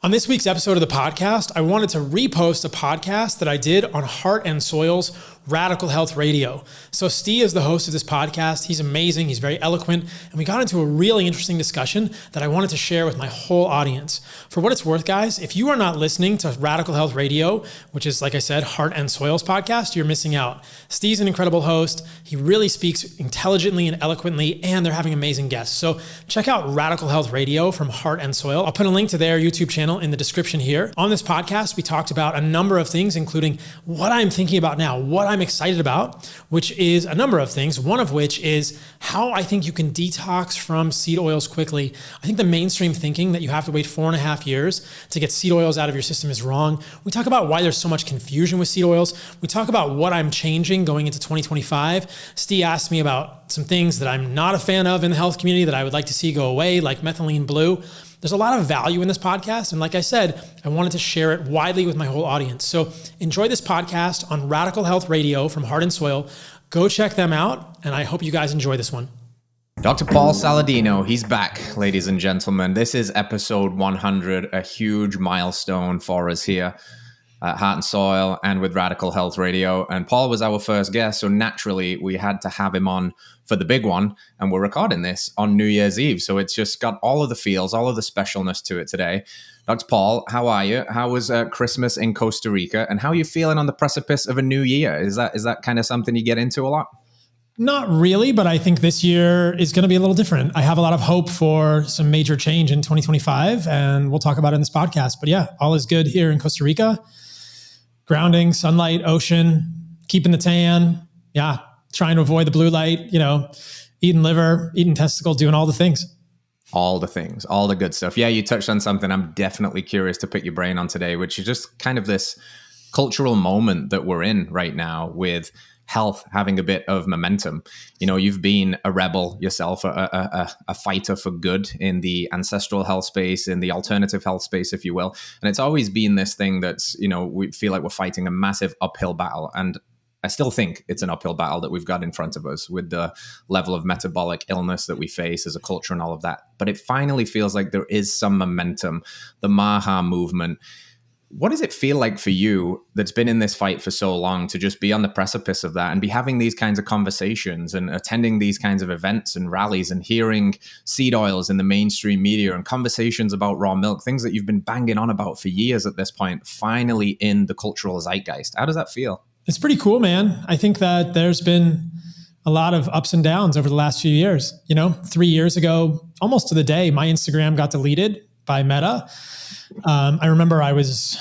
On this week's episode of the podcast, I wanted to repost a podcast that I did on Heart and Soil's Radical Health Radio. So Steve is the host of this podcast. He's amazing. He's very eloquent. And we got into a really interesting discussion that I wanted to share with my whole audience. For what it's worth, guys, if you are not listening to Radical Health Radio, which is, like I said, Heart and Soil's podcast, you're missing out. Steve's an incredible host. He really speaks intelligently and eloquently, and they're having amazing guests. So check out Radical Health Radio from Heart and Soil. I'll put a link to their YouTube channel in the description here. On this podcast, we talked about a number of things, including what I'm thinking about now, what I'm excited about, which is a number of things, one of which is how I think you can detox from seed oils quickly. I think the mainstream thinking that you have to wait 4.5 years to get seed oils out of your system is wrong. We talk about why there's so much confusion with seed oils. We talk about what I'm changing going into 2025. Steve asked me about some things that I'm not a fan of in the health community that I would like to see go away, like methylene blue. There's a lot of value in this podcast. And like I said, I wanted to share it widely with my whole audience. So enjoy this podcast on Radical Health Radio from Heart and Soil. Go check them out. And I hope you guys enjoy this one. Dr. Paul Saladino, he's back, ladies and gentlemen. This is episode 100, a huge milestone for us here at Heart and Soil and with Radical Health Radio. And Paul was our first guest, so naturally we had to have him on for the big one. And we're recording this on New Year's Eve. So it's just got all of the feels, all of the specialness to it today. Dr. Paul, how are you? How was Christmas in Costa Rica? And how are you feeling on the precipice of a new year? Is that kind of something you get into a lot? Not really, but I think this year is going to be a little different. I have a lot of hope for some major change in 2025, and we'll talk about it in this podcast. But yeah, all is good here in Costa Rica. Grounding, sunlight, ocean, keeping the tan. Yeah, trying to avoid the blue light, eating liver, eating testicle, doing all the things. All the things, all the good stuff. Yeah, you touched on something I'm definitely curious to pick your brain on today, which is just kind of this cultural moment that we're in right now with health having a bit of momentum. You've been a rebel yourself, a fighter for good in the ancestral health space, in the alternative health space, if you will. And it's always been this thing that's, we feel like we're fighting a massive uphill battle. And I still think it's an uphill battle that we've got in front of us with the level of metabolic illness that we face as a culture and all of that. But it finally feels like there is some momentum, the Maha movement. What does it feel like for you that's been in this fight for so long to just be on the precipice of that and be having these kinds of conversations and attending these kinds of events and rallies and hearing seed oils in the mainstream media and conversations about raw milk, things that you've been banging on about for years at this point, finally in the cultural zeitgeist? How does that feel? It's pretty cool, man. I think that there's been a lot of ups and downs over the last few years. 3 years ago, almost to the day, my Instagram got deleted by Meta. I remember I was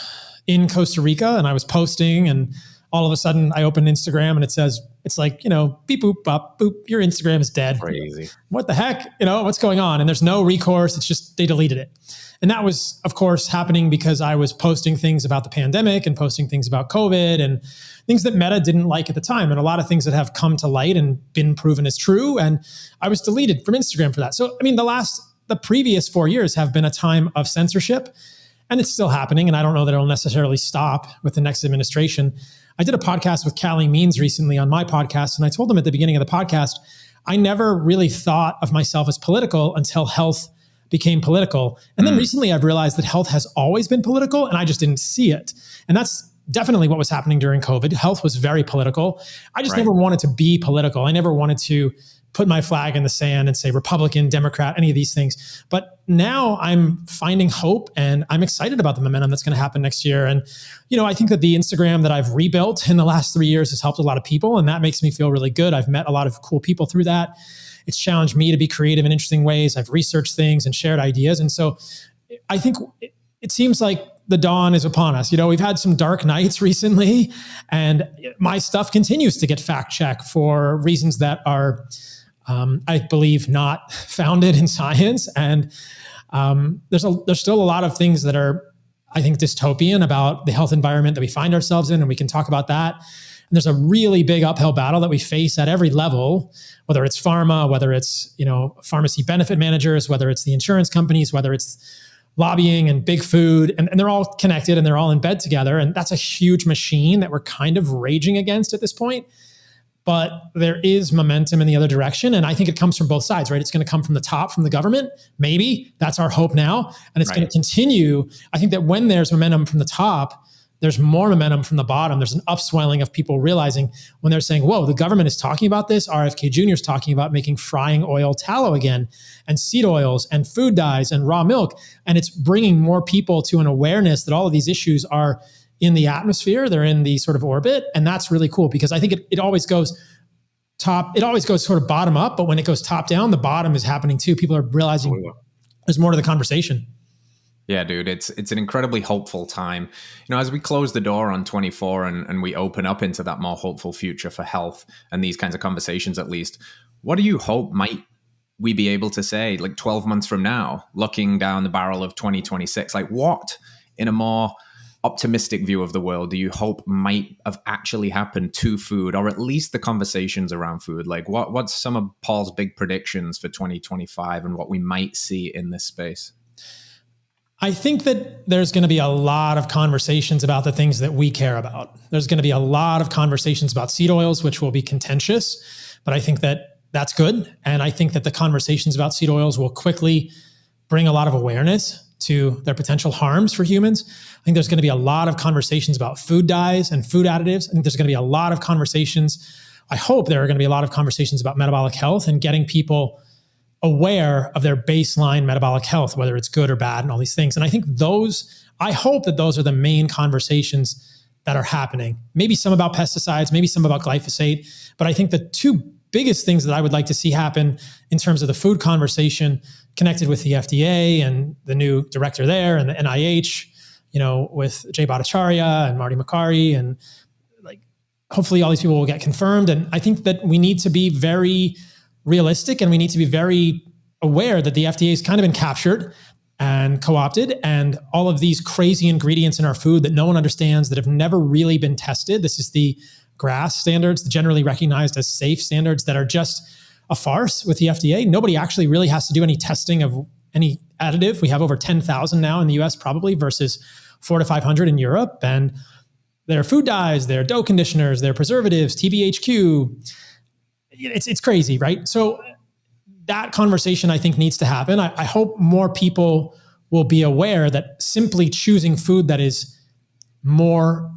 in Costa Rica and I was posting, and all of a sudden I opened Instagram and it says, it's like, beep, boop, bop, boop, your Instagram is dead. Crazy. What the heck? What's going on? And there's no recourse. It's just, they deleted it. And that was, of course, happening because I was posting things about the pandemic and posting things about COVID and things that Meta didn't like at the time. And a lot of things that have come to light and been proven as true. And I was deleted from Instagram for that. So, the previous 4 years have been a time of censorship, and it's still happening. And I don't know that it'll necessarily stop with the next administration. I did a podcast with Callie Means recently on my podcast, and I told them at the beginning of the podcast, I never really thought of myself as political until health became political. And then recently I've realized that health has always been political, and I just didn't see it. And that's definitely what was happening during COVID. Health was very political. I just never wanted to be political. I never wanted to put my flag in the sand and say Republican, Democrat, any of these things. But now I'm finding hope, and I'm excited about the momentum that's going to happen next year. And, I think that the Instagram that I've rebuilt in the last 3 years has helped a lot of people, and that makes me feel really good. I've met a lot of cool people through that. It's challenged me to be creative in interesting ways. I've researched things and shared ideas. And so I think it seems like the dawn is upon us. We've had some dark nights recently, and my stuff continues to get fact checked for reasons that are, I believe, not founded in science. And there's still a lot of things that are, I think, dystopian about the health environment that we find ourselves in, and we can talk about that. And there's a really big uphill battle that we face at every level, whether it's pharma, whether it's, pharmacy benefit managers, whether it's the insurance companies, whether it's lobbying and big food, and they're all connected and they're all in bed together. And that's a huge machine that we're kind of raging against at this point. but there is momentum in the other direction. And I think it comes from both sides, right? It's going to come from the top, from the government. Maybe that's our hope now. And it's going to continue. I think that when there's momentum from the top, there's more momentum from the bottom. There's an upswelling of people realizing when they're saying, whoa, the government is talking about this. RFK Jr. is talking about making frying oil tallow again, and seed oils and food dyes and raw milk. And it's bringing more people to an awareness that all of these issues are in the atmosphere. They're in the sort of orbit. And that's really cool because I think it always goes it always goes sort of bottom up, but when it goes top down, the bottom is happening too. People are realizing there's more to the conversation. Yeah, dude, it's an incredibly hopeful time. As we close the door on 24 and we open up into that more hopeful future for health and these kinds of conversations, at least, what do you hope might we be able to say like 12 months from now, looking down the barrel of 2026? Like what, in a more optimistic view of the world, do you hope might have actually happened to food, or at least the conversations around food? Like what's some of Paul's big predictions for 2025 and what we might see in this space? I think that there's going to be a lot of conversations about the things that we care about. There's going to be a lot of conversations about seed oils, which will be contentious, but I think that that's good. And I think that the conversations about seed oils will quickly bring a lot of awareness to their potential harms for humans. I think there's going to be a lot of conversations about food dyes and food additives. I think there's going to be a lot of conversations. I hope there are going to be a lot of conversations about metabolic health and getting people aware of their baseline metabolic health, whether it's good or bad and all these things. And I think I hope that those are the main conversations that are happening. Maybe some about pesticides, maybe some about glyphosate. But I think the two biggest things that I would like to see happen in terms of the food conversation connected with the FDA and the new director there and the NIH, with Jay Bhattacharya and Marty Makary, and like, hopefully all these people will get confirmed. And I think that we need to be very realistic, and we need to be very aware that the FDA has kind of been captured and co-opted, and all of these crazy ingredients in our food that no one understands, that have never really been tested. This is the GRAS standards, the generally recognized as safe standards, that are just a farce with the FDA. Nobody actually really has to do any testing of any additive. We have over 10,000 now in the US probably versus 400 to 500 in Europe. And there are food dyes, there are dough conditioners, there are preservatives, TBHQ. It's crazy, right? So that conversation, I think, needs to happen. I hope more people will be aware that simply choosing food that is more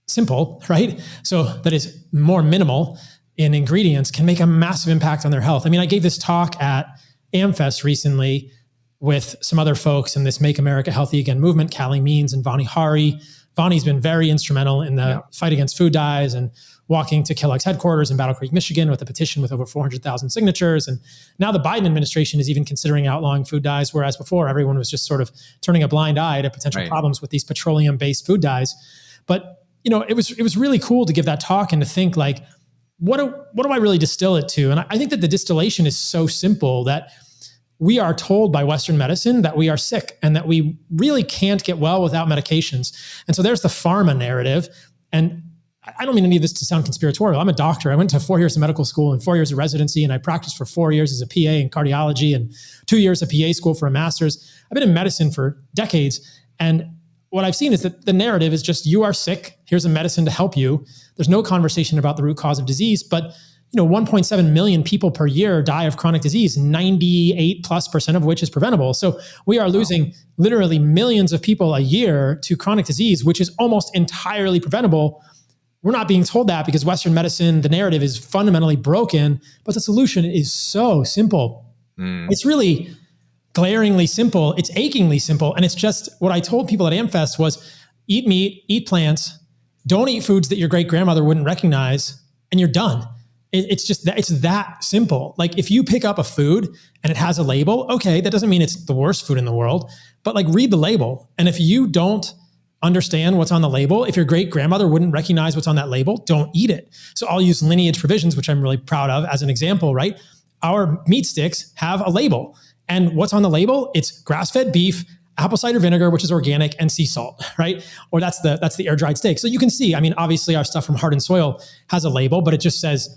simple, right? So that is more minimal in ingredients can make a massive impact on their health. I mean, I gave this talk at AmFest recently with some other folks in this Make America Healthy Again movement, Callie Means and Vani Hari. Vani's been very instrumental in the fight against food dyes and walking to Kellogg's headquarters in Battle Creek, Michigan with a petition with over 400,000 signatures. And now the Biden administration is even considering outlawing food dyes, whereas before everyone was just sort of turning a blind eye to potential problems with these petroleum-based food dyes. But, it was really cool to give that talk and to think like, what do I really distill it to? And I think that the distillation is so simple that we are told by Western medicine that we are sick and that we really can't get well without medications. And so there's the pharma narrative. And I don't mean any of this to sound conspiratorial. I'm a doctor. I went to 4 years of medical school and 4 years of residency, and I practiced for 4 years as a PA in cardiology and 2 years of PA school for a master's. I've been in medicine for decades. And what I've seen is that the narrative is just, you are sick. Here's a medicine to help you. There's no conversation about the root cause of disease, but 1.7 million people per year die of chronic disease, 98+% of which is preventable. So we are losing literally millions of people a year to chronic disease, which is almost entirely preventable. We're not being told that because Western medicine, the narrative is fundamentally broken, but the solution is so simple. It's really glaringly simple. It's achingly simple. And it's just what I told people at AmFest was eat meat, eat plants, don't eat foods that your great grandmother wouldn't recognize, and you're done. It's just that, it's that simple. Like if you pick up a food and it has a label, okay, that doesn't mean it's the worst food in the world, but like read the label. And if you don't understand what's on the label, if your great grandmother wouldn't recognize what's on that label, don't eat it. So I'll use lineage provisions, which I'm really proud of as an example, right? Our meat sticks have a label. And what's on the label? It's grass-fed beef, apple cider vinegar, which is organic, and sea salt, right? Or that's the air-dried steak. So you can see, I mean, obviously our stuff from Heart and Soil has a label, but it just says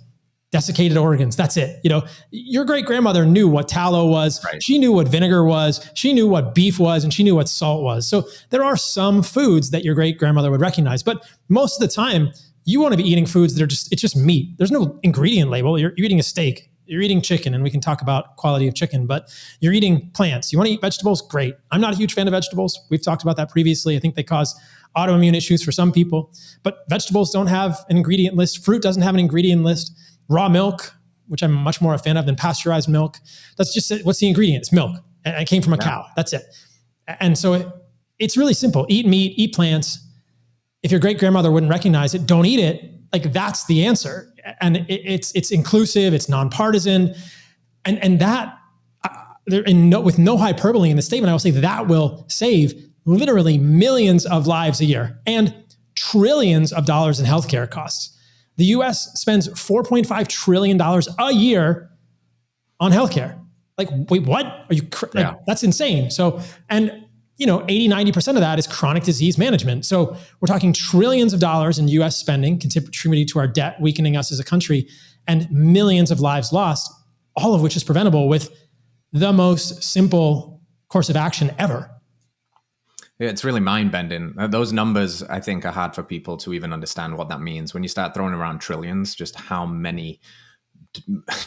desiccated organs. That's it. Your great grandmother knew what tallow was. Right. She knew what vinegar was. She knew what beef was, and she knew what salt was. So there are some foods that your great grandmother would recognize, but most of the time You want to be eating foods that are it's just meat. There's no ingredient label. You're eating a steak. You're eating chicken, and we can talk about quality of chicken, but you're eating plants. You want to eat vegetables? Great. I'm not a huge fan of vegetables. We've talked about that previously. I think they cause autoimmune issues for some people, but vegetables don't have an ingredient list. Fruit doesn't have an ingredient list. Raw milk, which I'm much more a fan of than pasteurized milk. That's just it. What's the ingredient? It's milk. And it came from a cow. That's it. And so it's really simple. Eat meat, eat plants. If your great grandmother wouldn't recognize it, don't eat it. Like that's the answer. And it's inclusive, it's nonpartisan. And that, with no hyperbole in the statement, I will say that will save literally millions of lives a year and trillions of dollars in healthcare costs. The US spends $4.5 trillion a year on healthcare. Like, wait, what? Are you, that's insane. So, and 80, 90% of that is chronic disease management. So we're talking trillions of dollars in US spending contributing to our debt, weakening us as a country, and millions of lives lost, all of which is preventable with the most simple course of action ever. Yeah, it's really mind-bending. Those numbers, I think, are hard for people to even understand what that means. When you start throwing around trillions, just how many,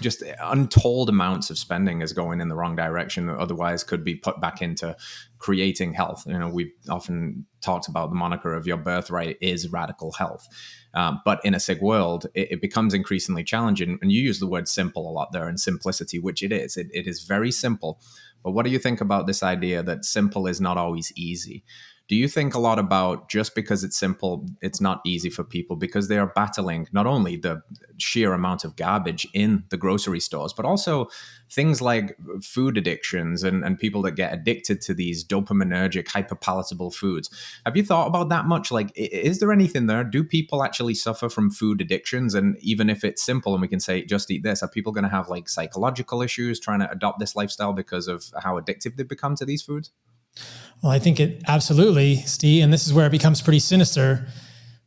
just untold amounts of spending is going in the wrong direction that otherwise could be put back into creating health. We've often talked about the moniker of your birthright is radical health. But in a sick world, it becomes increasingly challenging. And you use the word simple a lot there, and simplicity, which it is. It is very simple. But what do you think about this idea that simple is not always easy? Do you think a lot about just because it's simple, it's not easy for people because they are battling not only the sheer amount of garbage in the grocery stores, but also things like food addictions and people that get addicted to these dopaminergic, hyperpalatable foods? Have you thought about that much? Like, is there anything there? Do people actually suffer from food addictions? And even if it's simple and we can say, just eat this, are people going to have like psychological issues trying to adopt this lifestyle because of how addictive they've become to these foods? Well, I think it absolutely, Steve, and this is where it becomes pretty sinister.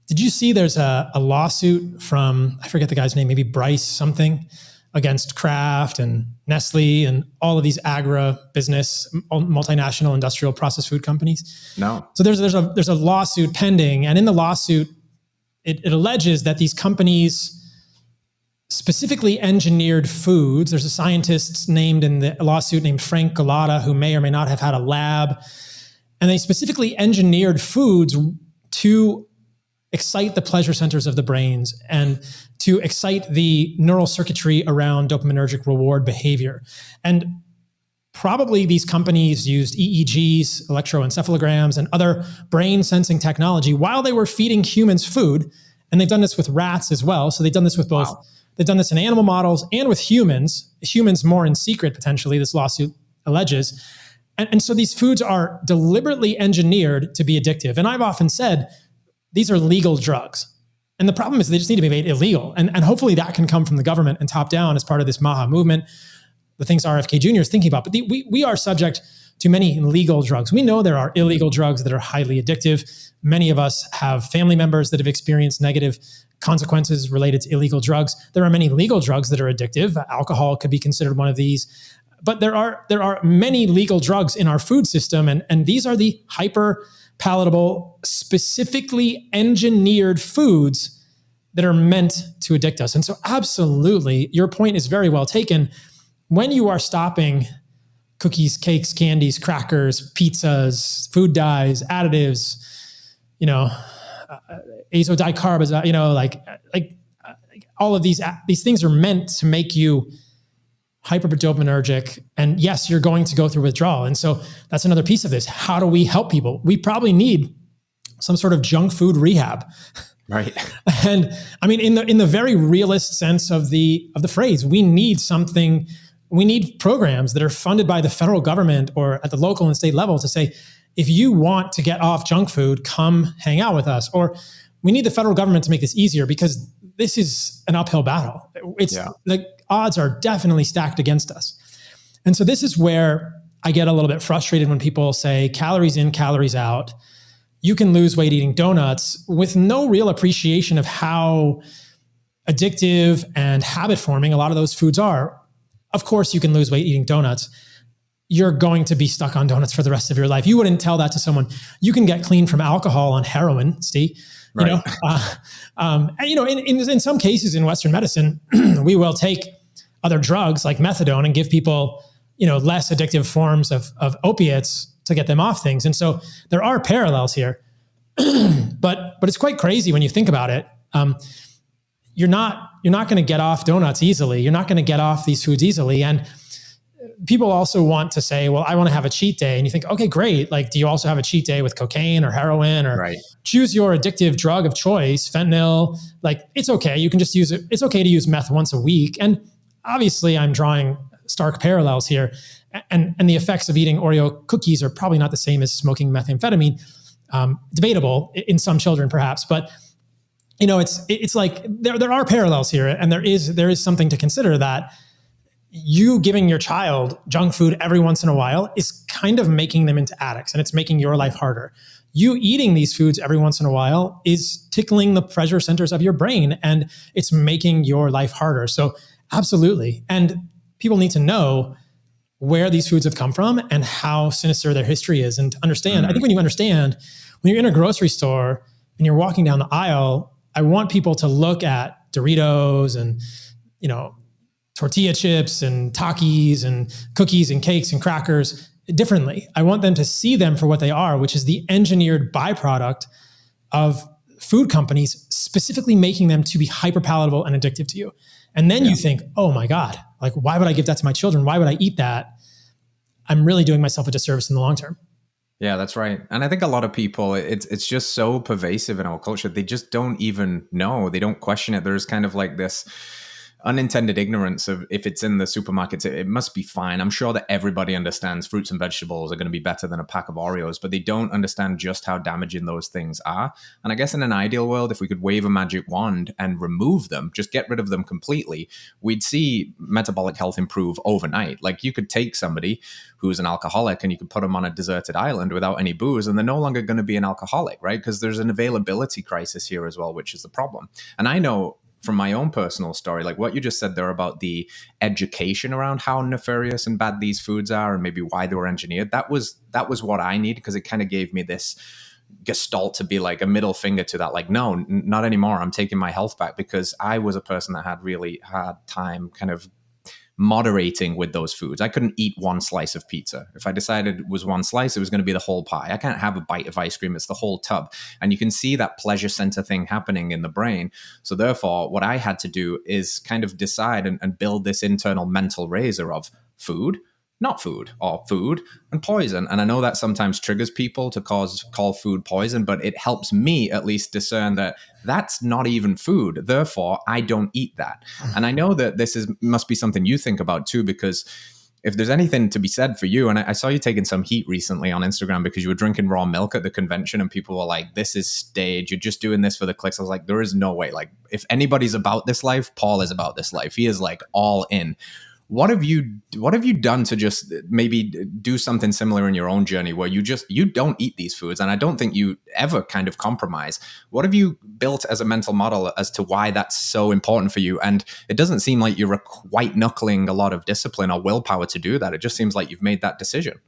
Did you see there's a lawsuit from, I forget the guy's name, maybe Bryce something, against Kraft and Nestle and all of these agribusiness, multinational industrial processed food companies? No. So there's a lawsuit pending, and in the lawsuit, it alleges that these companies specifically engineered foods. There's a scientist named in the lawsuit named Frank Galata, who may or may not have had a lab. And they specifically engineered foods to excite the pleasure centers of the brains and to excite the neural circuitry around dopaminergic reward behavior. And probably these companies used EEGs, electroencephalograms, and other brain sensing technology while they were feeding humans food. And they've done this with rats as well. So they've done this with both. Wow. They've done this in animal models and with humans more in secret, potentially, this lawsuit alleges. And so these foods are deliberately engineered to be addictive. And I've often said, these are legal drugs. And the problem is they just need to be made illegal. And hopefully that can come from the government and top down as part of this MAHA movement, the things RFK Jr. is thinking about. But we are subject to many legal drugs. We know there are illegal drugs that are highly addictive. Many of us have family members that have experienced negative consequences related to illegal drugs. There are many legal drugs that are addictive. Alcohol could be considered one of these. But there are many legal drugs in our food system, and these are the hyper palatable, specifically engineered foods that are meant to addict us. And so absolutely, your point is very well taken. When you are stopping cookies, cakes, candies, crackers, pizzas, food dyes, additives, azodicarbs, like all of these things are meant to make you hyperdopaminergic. And yes, you're going to go through withdrawal. And so that's another piece of this. How do we help people? We probably need some sort of junk food rehab. Right. And I mean, in the very realist sense of the phrase, we need something. We need programs that are funded by the federal government or at the local and state level to say, if you want to get off junk food, come hang out with us. Or we need the federal government to make this easier because this is an uphill battle. The odds are definitely stacked against us. And so this is where I get a little bit frustrated when people say calories in, calories out. You can lose weight eating donuts with no real appreciation of how addictive and habit forming a lot of those foods are. Of course, you can lose weight eating donuts. You're going to be stuck on donuts for the rest of your life. You wouldn't tell that to someone. You can get clean from alcohol on heroin, Steve. You Right. know, and, you know, in some cases in Western medicine, we will take other drugs like methadone and give people, you know, less addictive forms of opiates to get them off things. And so there are parallels here, but it's quite crazy when you think about it. You're not going to get off donuts easily. You're not going to get off these foods easily. And people also want to say, well, I want to have a cheat day. And you think, okay, great. Like, do you also have a cheat day with cocaine or heroin, or Right. choose your addictive drug of choice, fentanyl? Like, it's okay. You can just use it. It's okay to use meth once a week. And obviously I'm drawing stark parallels here. And the effects of eating Oreo cookies are probably not the same as smoking methamphetamine. Debatable in some children, perhaps, but you know, it's like there are parallels here, and there is something to consider, that you giving your child junk food every once in a while is kind of making them into addicts, and it's making your life harder. You eating these foods every once in a while is tickling the pleasure centers of your brain, and it's making your life harder. So absolutely. And people need to know where these foods have come from and how sinister their history is. And to understand, I think when you understand, when you're in a grocery store and you're walking down the aisle, I want people to look at Doritos and, you know, tortilla chips and Takis and cookies and cakes and crackers differently. I want them to see them for what they are, which is the engineered byproduct of food companies specifically making them to be hyper palatable and addictive to you. And then you think, oh my God, like, why would I give that to my children? Why would I eat that? I'm really doing myself a disservice in the long term. Yeah, that's right. And I think a lot of people, it's just so pervasive in our culture. They just don't even know. They don't question it. There's kind of like this unintended ignorance of, if it's in the supermarkets, it must be fine. I'm sure that everybody understands fruits and vegetables are going to be better than a pack of Oreos, but they don't understand just how damaging those things are. And I guess in an ideal world, if we could wave a magic wand and remove them, just get rid of them completely, we'd see metabolic health improve overnight. Like, you could take somebody who's an alcoholic and you could put them on a deserted island without any booze, and they're no longer going to be an alcoholic, right? Because there's an availability crisis here as well, which is the problem. And I know from my own personal story, like what you just said there about the education around how nefarious and bad these foods are and maybe why they were engineered, that was what I need, because it kind of gave me this gestalt to be like a middle finger to that, like, no, not anymore. I'm taking my health back, because I was a person that had really hard time kind of moderating with those foods. I couldn't eat one slice of pizza. If I decided it was one slice, it was going to be the whole pie. I can't have a bite of ice cream. It's the whole tub. And you can see that pleasure center thing happening in the brain. So therefore, what I had to do is kind of decide and build this internal mental razor of food, not food, or food and poison. And I know that sometimes triggers people to call food poison, but it helps me at least discern that that's not even food. Therefore, I don't eat that. And I know that this must be something you think about too, because if there's anything to be said for you, and I saw you taking some heat recently on Instagram because you were drinking raw milk at the convention and people were like, this is stage, you're just doing this for the clicks. I was like, there is no way. Like, if anybody's about this life, Paul is about this life. He is like all in. What have you done to just maybe do something similar in your own journey where you don't eat these foods? And I don't think you ever kind of compromise. What have you built as a mental model as to why that's so important for you? And it doesn't seem like you're white knuckling a lot of discipline or willpower to do that. It just seems like you've made that decision.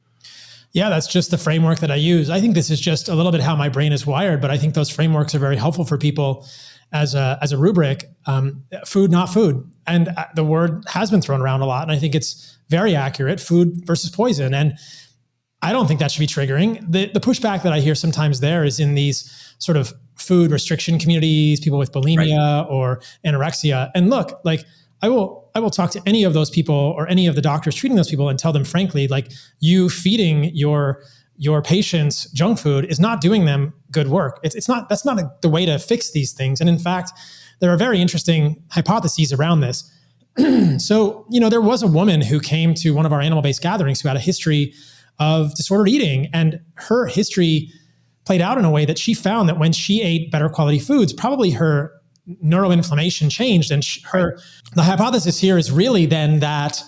Yeah, that's just the framework that I use. I think this is just a little bit how my brain is wired, but I think those frameworks are very helpful for people as a rubric. Food, not food. And the word has been thrown around a lot, and I think it's very accurate, food versus poison. And I don't think that should be triggering. The pushback that I hear sometimes there is in these sort of food restriction communities, people with bulimia or anorexia. And look, like, I will talk to any of those people or any of the doctors treating those people and tell them frankly, like, you feeding your patients junk food is not doing them good work. That's not the way to fix these things. And in fact, there are very interesting hypotheses around this. So, there was a woman who came to one of our animal-based gatherings who had a history of disordered eating, and her history played out in a way that she found that when she ate better quality foods, probably her neuroinflammation changed. And the hypothesis here is really then that,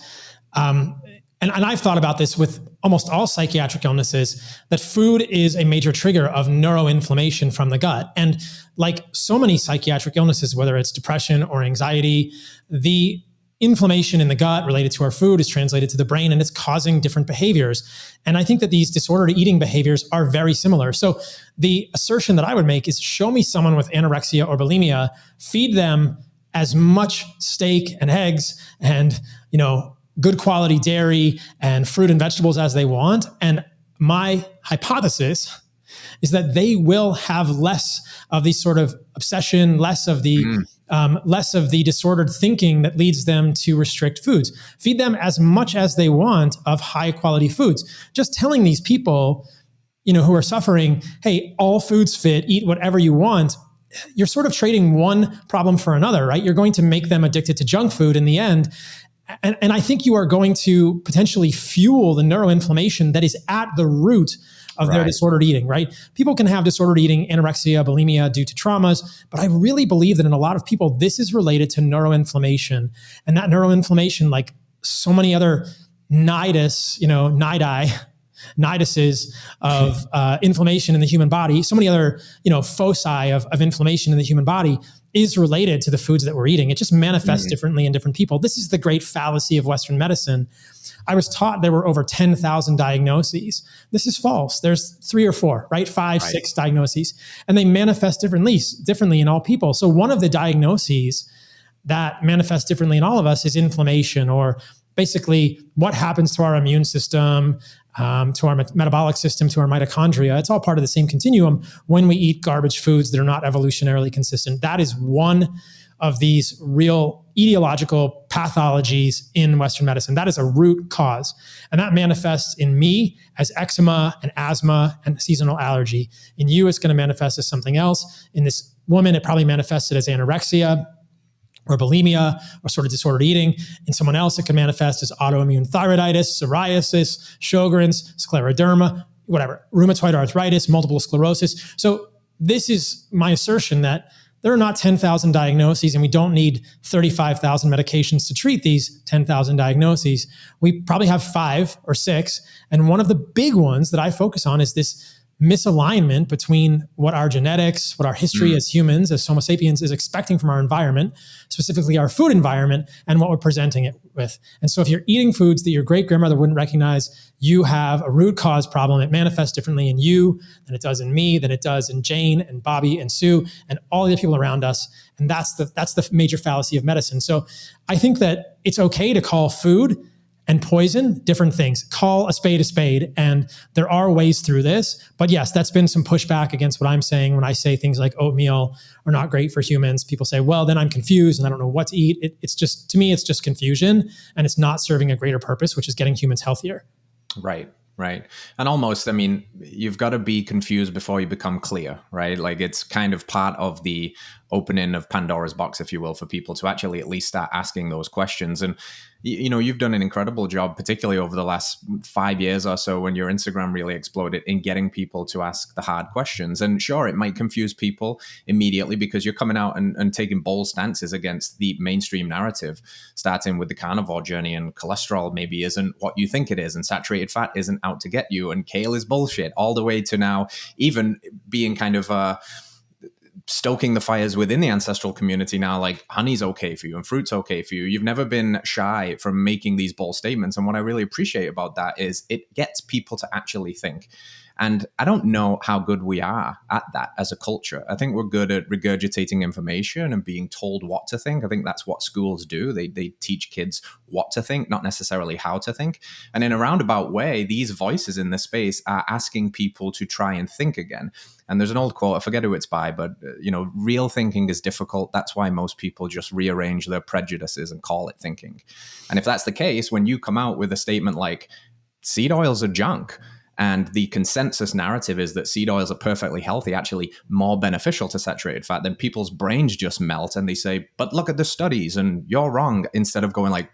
and I've thought about this with almost all psychiatric illnesses, that food is a major trigger of neuroinflammation from the gut. And like so many psychiatric illnesses, whether it's depression or anxiety, the inflammation in the gut related to our food is translated to the brain, and it's causing different behaviors. And I think that these disordered eating behaviors are very similar. So the assertion that I would make is, show me someone with anorexia or bulimia, feed them as much steak and eggs and, good quality dairy and fruit and vegetables as they want. And my hypothesis is that they will have less of the sort of obsession, less of the disordered thinking that leads them to restrict foods. Feed them as much as they want of high quality foods. Just telling these people, who are suffering, hey, all foods fit, eat whatever you want. You're sort of trading one problem for another, right? You're going to make them addicted to junk food in the end. And I think you are going to potentially fuel the neuroinflammation that is at the root of their disordered eating, right? People can have disordered eating, anorexia, bulimia due to traumas, but I really believe that in a lot of people, this is related to neuroinflammation. And that neuroinflammation, like so many other niduses of inflammation in the human body, so many other, foci of inflammation in the human body, is related to the foods that we're eating. It just manifests differently in different people. This is the great fallacy of Western medicine. I was taught there were over 10,000 diagnoses. This is false. There's 3 or 4, right? 5, 6 diagnoses, and they manifest differently in all people. So one of the diagnoses that manifests differently in all of us is inflammation, or basically what happens to our immune system, to our metabolic system, to our mitochondria. It's all part of the same continuum when we eat garbage foods that are not evolutionarily consistent. That is one of these real etiological pathologies in Western medicine. That is a root cause. And that manifests in me as eczema and asthma and seasonal allergy. In you, it's going to manifest as something else. In this woman, it probably manifested as anorexia or bulimia or sort of disordered eating. In someone else, it can manifest as autoimmune thyroiditis, psoriasis, Sjogren's, scleroderma, whatever, rheumatoid arthritis, multiple sclerosis. So this is my assertion that there are not 10,000 diagnoses, and we don't need 35,000 medications to treat these 10,000 diagnoses. We probably have 5 or 6. And one of the big ones that I focus on is this misalignment between what our genetics, what our history as humans, as Homo sapiens, is expecting from our environment, specifically our food environment, and what we're presenting it with. And so if you're eating foods that your great-grandmother wouldn't recognize, you have a root cause problem. It manifests differently in you than it does in me, than it does in Jane and Bobby and Sue and all the people around us. And that's the major fallacy of medicine. So I think that it's okay to call food and poison different things. Call a spade, and there are ways through this. But yes, that's been some pushback against what I'm saying when I say things like oatmeal are not great for humans. People say, well, then I'm confused and I don't know what to eat. It's just, to me, it's just confusion, and it's not serving a greater purpose, which is getting humans healthier. Right. And almost, you've got to be confused before you become clear, right? Like, it's kind of part of the opening of Pandora's box, if you will, for people to actually at least start asking those questions. And, you've done an incredible job, particularly over the last 5 years or so when your Instagram really exploded, in getting people to ask the hard questions. And sure, it might confuse people immediately because you're coming out and taking bold stances against the mainstream narrative, starting with the carnivore journey, and cholesterol maybe isn't what you think it is, and saturated fat isn't out to get you, and kale is bullshit, all the way to now even being kind of stoking the fires within the ancestral community now, like honey's okay for you and fruit's okay for you. You've never been shy from making these bold statements. And what I really appreciate about that is it gets people to actually think. And I don't know how good we are at that as a culture. I think we're good at regurgitating information and being told what to think. I think that's what schools do. They teach kids what to think, not necessarily how to think. And in a roundabout way, these voices in this space are asking people to try and think again. And there's an old quote, I forget who it's by, but real thinking is difficult. That's why most people just rearrange their prejudices and call it thinking. And if that's the case, when you come out with a statement like seed oils are junk, and the consensus narrative is that seed oils are perfectly healthy, actually more beneficial to saturated fat, then people's brains just melt and they say, but look at the studies and you're wrong, instead of going like,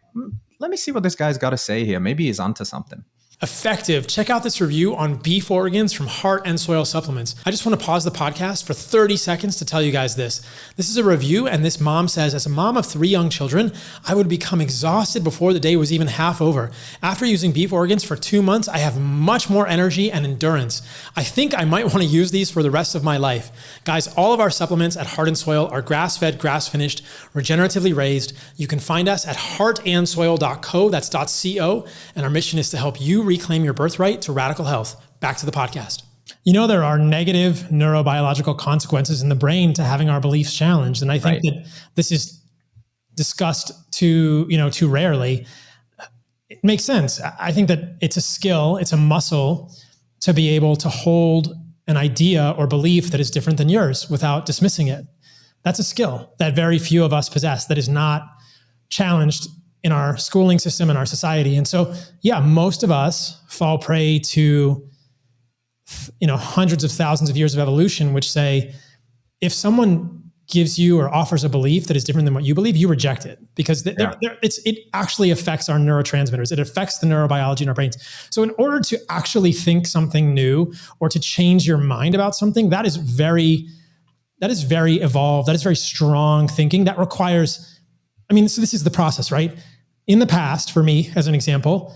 let me see what this guy's got to say here. Maybe he's onto something. effective. Check out this review on beef organs from Heart and Soil Supplements. I just want to pause the podcast for 30 seconds to tell you guys this. This is a review, and this mom says, as a mom of 3 young children, I would become exhausted before the day was even half over. After using beef organs for 2 months, I have much more energy and endurance. I think I might want to use these for the rest of my life. Guys, all of our supplements at Heart and Soil are grass-fed, grass-finished, regeneratively raised. You can find us at heartandsoil.co, that's .co, and our mission is to help you reclaim your birthright to radical health. Back to the podcast. You know, there are negative neurobiological consequences in the brain to having our beliefs challenged. And I think that this is discussed too rarely. It makes sense. I think that it's a skill, it's a muscle to be able to hold an idea or belief that is different than yours without dismissing it. That's a skill that very few of us possess, that is not challenged in our schooling system and our society. And so, yeah, most of us fall prey to, hundreds of thousands of years of evolution, which say, if someone gives you or offers a belief that is different than what you believe, you reject it, because it actually affects our neurotransmitters. It affects the neurobiology in our brains. So in order to actually think something new or to change your mind about something, that is very evolved. That is very strong thinking. That requires, so this is the process, right? In the past, for me, as an example,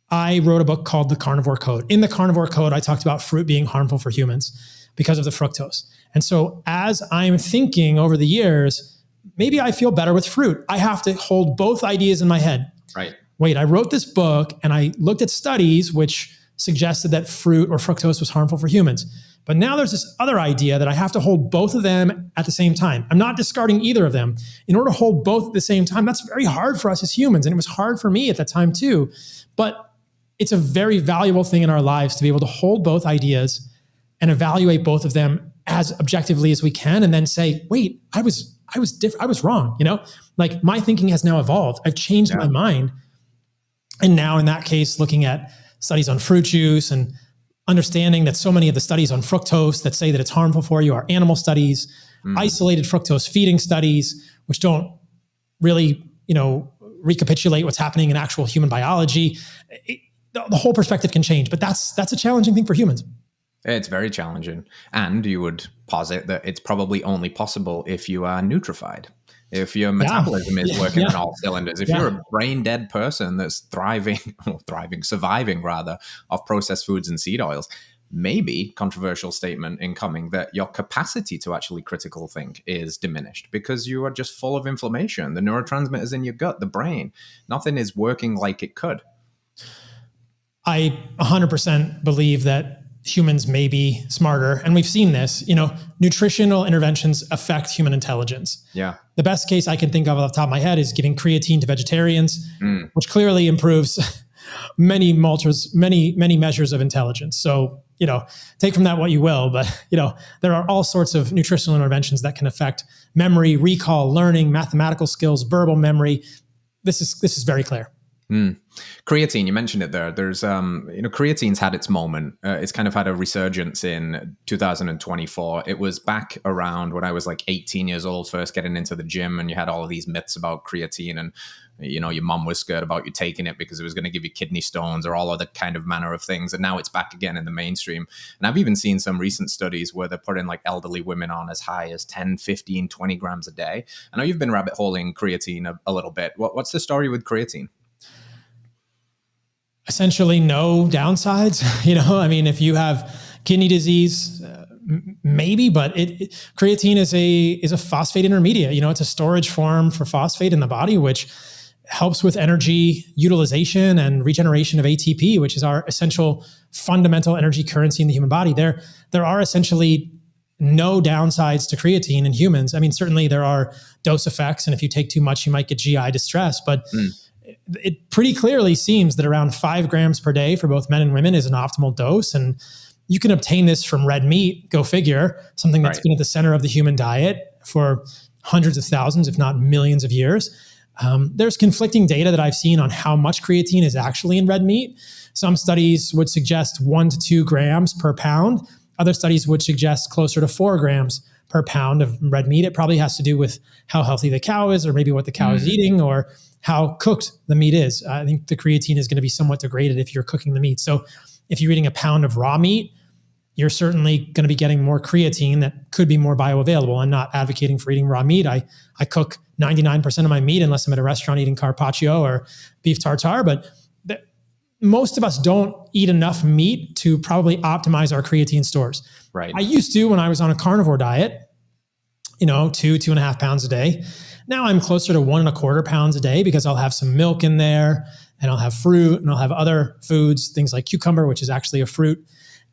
I wrote a book called The Carnivore Code. In The Carnivore Code, I talked about fruit being harmful for humans because of the fructose. And so as I'm thinking over the years, maybe I feel better with fruit. I have to hold both ideas in my head. Right. Wait, I wrote this book and I looked at studies which suggested that fruit or fructose was harmful for humans. But now there's this other idea that I have to hold both of them at the same time. I'm not discarding either of them. In order to hold both at the same time, that's very hard for us as humans. And it was hard for me at that time too. But it's a very valuable thing in our lives to be able to hold both ideas and evaluate both of them as objectively as we can, and then say, wait, I was wrong. Like my thinking has now evolved. I've changed my mind. And now in that case, looking at studies on fruit juice and understanding that so many of the studies on fructose that say that it's harmful for you are animal studies, isolated fructose feeding studies, which don't really, recapitulate what's happening in actual human biology. The whole perspective can change, but that's a challenging thing for humans. It's very challenging. And you would posit that it's probably only possible if you are nutrified, if your metabolism is working on all cylinders. If you're a brain dead person that's surviving rather, off processed foods and seed oils, maybe, controversial statement incoming, that your capacity to actually critical think is diminished because you are just full of inflammation. The neurotransmitters in your gut, the brain, nothing is working like it could. I 100% believe that humans may be smarter. And we've seen this, nutritional interventions affect human intelligence. Yeah. The best case I can think of off the top of my head is giving creatine to vegetarians, which clearly improves many measures of intelligence. So, take from that what you will, but, there are all sorts of nutritional interventions that can affect memory, recall, learning, mathematical skills, verbal memory. This is very clear. Creatine, you mentioned it there. There's, creatine's had its moment. It's kind of had a resurgence in 2024. It was back around when I was like 18 years old, first getting into the gym, and you had all of these myths about creatine, and your mom was scared about you taking it because it was going to give you kidney stones or all other kind of manner of things. And now it's back again in the mainstream. And I've even seen some recent studies where they're putting like elderly women on as high as 10, 15, 20 grams a day. I know you've been rabbit holing creatine a little bit. What's the story with creatine? Essentially no downsides. If you have kidney disease, maybe, but creatine is a phosphate intermediate. It's a storage form for phosphate in the body, which helps with energy utilization and regeneration of ATP, which is our essential fundamental energy currency in the human body. There are essentially no downsides to creatine in humans. Certainly there are dose effects, and if you take too much, you might get GI distress, but it pretty clearly seems that around 5 grams per day for both men and women is an optimal dose. And you can obtain this from red meat, go figure, something that's been at the center of the human diet for hundreds of thousands, if not millions of years. There's conflicting data that I've seen on how much creatine is actually in red meat. Some studies would suggest 1 to 2 grams per pound. Other studies would suggest closer to 4 grams per pound of red meat. It probably has to do with how healthy the cow is, or maybe what the cow is eating, or how cooked the meat is. I think the creatine is going to be somewhat degraded if you're cooking the meat. So if you're eating a pound of raw meat, you're certainly going to be getting more creatine that could be more bioavailable. I'm not advocating for eating raw meat. I cook 99% of my meat unless I'm at a restaurant eating carpaccio or beef tartare, but most of us don't eat enough meat to probably optimize our creatine stores. Right. I used to when I was on a carnivore diet, 2.5 pounds a day. Now I'm closer to 1.25 pounds a day because I'll have some milk in there, and I'll have fruit, and I'll have other foods, things like cucumber, which is actually a fruit.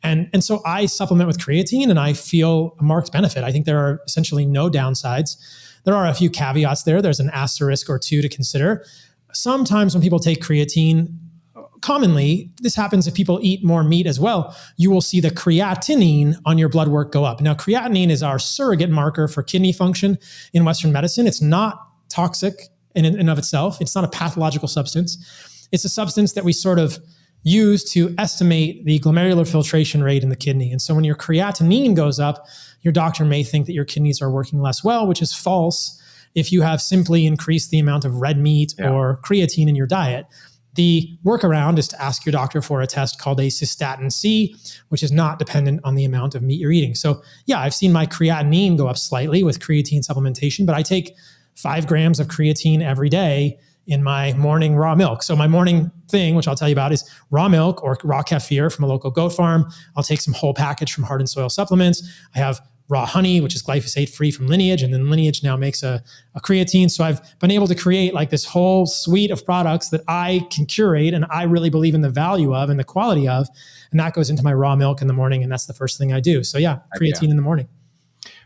And so I supplement with creatine, and I feel a marked benefit. I think there are essentially no downsides. There are a few caveats there. There's an asterisk or two to consider. Sometimes when people take creatine, commonly, this happens if people eat more meat as well, you will see the creatinine on your blood work go up. Now, creatinine is our surrogate marker for kidney function in Western medicine. It's not toxic in and of itself. It's not a pathological substance. It's a substance that we sort of use to estimate the glomerular filtration rate in the kidney. And so when your creatinine goes up, your doctor may think that your kidneys are working less well, which is false if you have simply increased the amount of red meat or creatine in your diet. The workaround is to ask your doctor for a test called a cystatin C, which is not dependent on the amount of meat you're eating. So yeah, I've seen my creatinine go up slightly with creatine supplementation, but I take 5 grams of creatine every day in my morning raw milk. So my morning thing, which I'll tell you about, is raw milk or raw kefir from a local goat farm. I'll take some whole package from Heart and Soil Supplements. I have raw honey, which is glyphosate-free from Lineage, and then Lineage now makes a creatine. So I've been able to create like this whole suite of products that I can curate and I really believe in the value of and the quality of, and that goes into my raw milk in the morning, and that's the first thing I do. So yeah, creatine in the morning.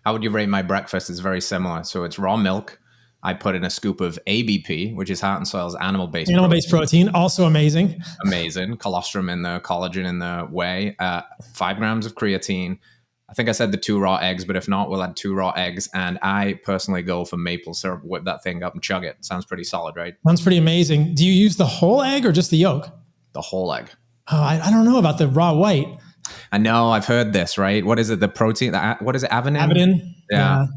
How would you rate my breakfast? It's very similar. So it's raw milk. I put in a scoop of ABP, which is Heart and Soil's animal-based protein, also amazing. Amazing. Colostrum in the collagen in the whey. 5 grams of creatine. I think I said the 2 raw eggs, but if not, we'll add 2 raw eggs. And I personally go for maple syrup, whip that thing up and chug it. Sounds pretty solid, right? Sounds pretty amazing. Do you use the whole egg or just the yolk? The whole egg. Oh, I don't know about the raw white. I know, I've heard this, right? What is it? The protein, what is it? Avenin? Avenin. Yeah.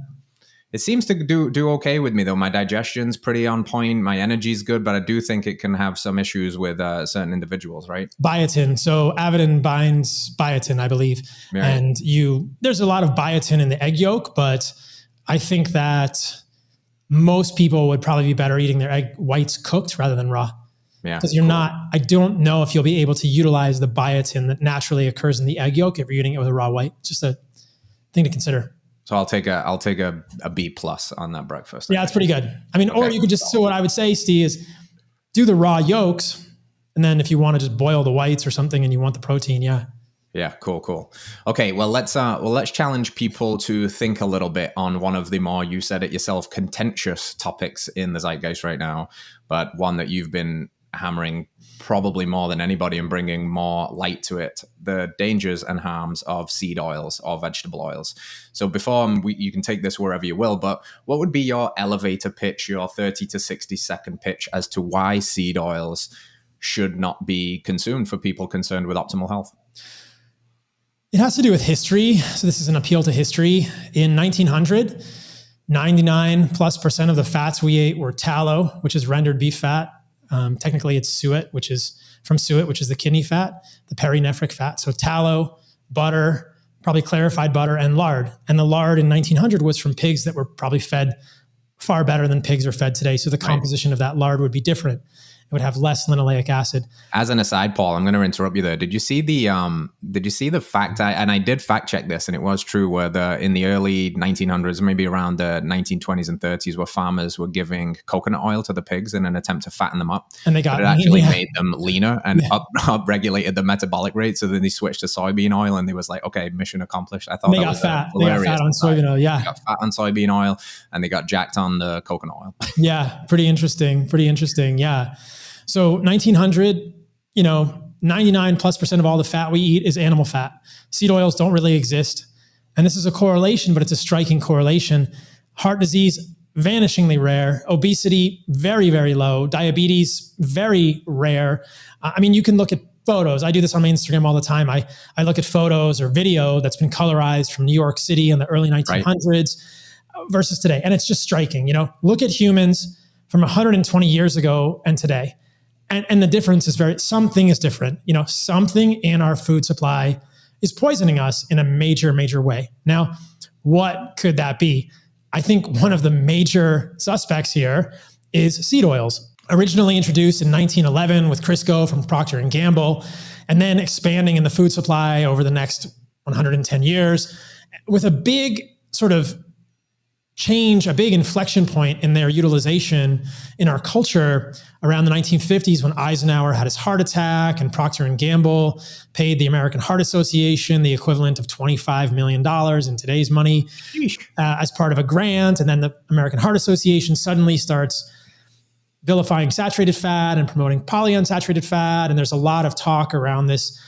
It seems to do okay with me, though. My digestion's pretty on point. My energy's good, but I do think it can have some issues with certain individuals, right? Biotin. So Avenin binds biotin, I believe. Right. And there's a lot of biotin in the egg yolk, but I think that most people would probably be better eating their egg whites cooked rather than raw. Yeah. Because I don't know if you'll be able to utilize the biotin that naturally occurs in the egg yolk if you're eating it with a raw white. Just a thing to consider. So I'll take a B plus on that breakfast. Yeah, it's pretty good. I mean, or you could just, so what I would say, Steve, is do the raw yolks. And then if you want to just boil the whites or something and you want the protein, yeah. Yeah, cool. Okay, well let's challenge people to think a little bit on one of the more, you said it yourself, contentious topics in the zeitgeist right now, but one that you've been hammering probably more than anybody and bringing more light to it, the dangers and harms of seed oils or vegetable oils. So before you can take this wherever you will, but what would be your elevator pitch, your 30 to 60 second pitch as to why seed oils should not be consumed for people concerned with optimal health? It has to do with history. So this is an appeal to history. In 1900, 99+% of the fats we ate were tallow, which is rendered beef fat. Technically, it's suet, which is from suet, which is the kidney fat, the perinephric fat. So tallow, butter, probably clarified butter, and lard. And the lard in 1900 was from pigs that were probably fed far better than pigs are fed today. So the composition of that lard would be different. It would have less linoleic acid. As an aside, Paul, I'm going to interrupt you there. Did you see the fact? I did fact check this, and it was true. Where in the early 1900s, maybe around the 1920s and 30s, where farmers were giving coconut oil to the pigs in an attempt to fatten them up, and it actually made them leaner and up-regulated the metabolic rate. So then they switched to soybean oil, and they was like, okay, mission accomplished. I thought they got fat. They got fat on soybean oil. Yeah, they got fat on soybean oil, and they got jacked on the coconut oil. Yeah, pretty interesting. Yeah. So 1900, 99+% of all the fat we eat is animal fat. Seed oils don't really exist. And this is a correlation, but it's a striking correlation. Heart disease, vanishingly rare. Obesity, very, very low. Diabetes, very rare. I mean, you can look at photos. I do this on my Instagram all the time. I look at photos or video that's been colorized from New York City in the early 1900s versus today. And it's just striking, look at humans from 120 years ago and today. And the difference is something is different. Something in our food supply is poisoning us in a major, major way. Now, what could that be? I think one of the major suspects here is seed oils. Originally introduced in 1911 with Crisco from Procter & Gamble, and then expanding in the food supply over the next 110 years with a big sort of change, a big inflection point in their utilization in our culture around the 1950s when Eisenhower had his heart attack and Procter & Gamble paid the American Heart Association the equivalent of $25 million in today's money as part of a grant. And then the American Heart Association suddenly starts vilifying saturated fat and promoting polyunsaturated fat. And there's a lot of talk around this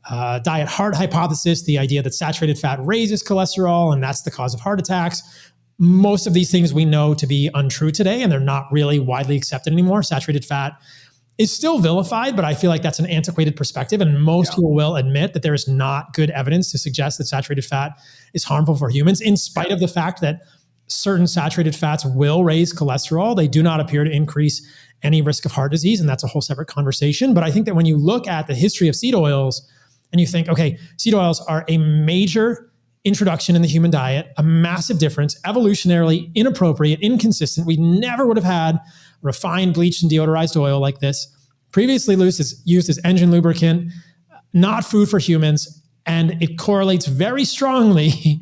diet heart hypothesis, the idea that saturated fat raises cholesterol and that's the cause of heart attacks. Most of these things we know to be untrue today, and they're not really widely accepted anymore. Saturated fat is still vilified, but I feel like that's an antiquated perspective. And most people will admit that there is not good evidence to suggest that saturated fat is harmful for humans, in spite of the fact that certain saturated fats will raise cholesterol. They do not appear to increase any risk of heart disease, and that's a whole separate conversation. But I think that when you look at the history of seed oils and you think, okay, seed oils are a major introduction in the human diet, a massive difference, evolutionarily inappropriate, inconsistent. We never would have had refined, bleached, and deodorized oil like this. Previously used as engine lubricant, not food for humans, and it correlates very strongly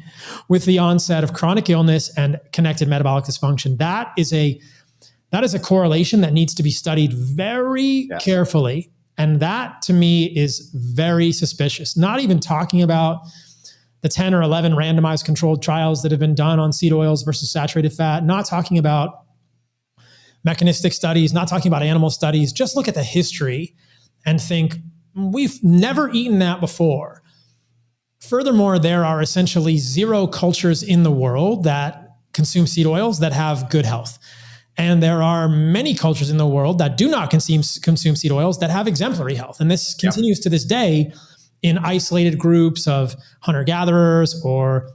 with the onset of chronic illness and connected metabolic dysfunction. That is a correlation that needs to be studied very carefully, and that to me is very suspicious. Not even talking about the 10 or 11 randomized controlled trials that have been done on seed oils versus saturated fat, not talking about mechanistic studies, not talking about animal studies. Just look at the history and think, we've never eaten that before. Furthermore, there are essentially zero cultures in the world that consume seed oils that have good health. And there are many cultures in the world that do not consume seed oils that have exemplary health. And this continues to this day in isolated groups of hunter-gatherers or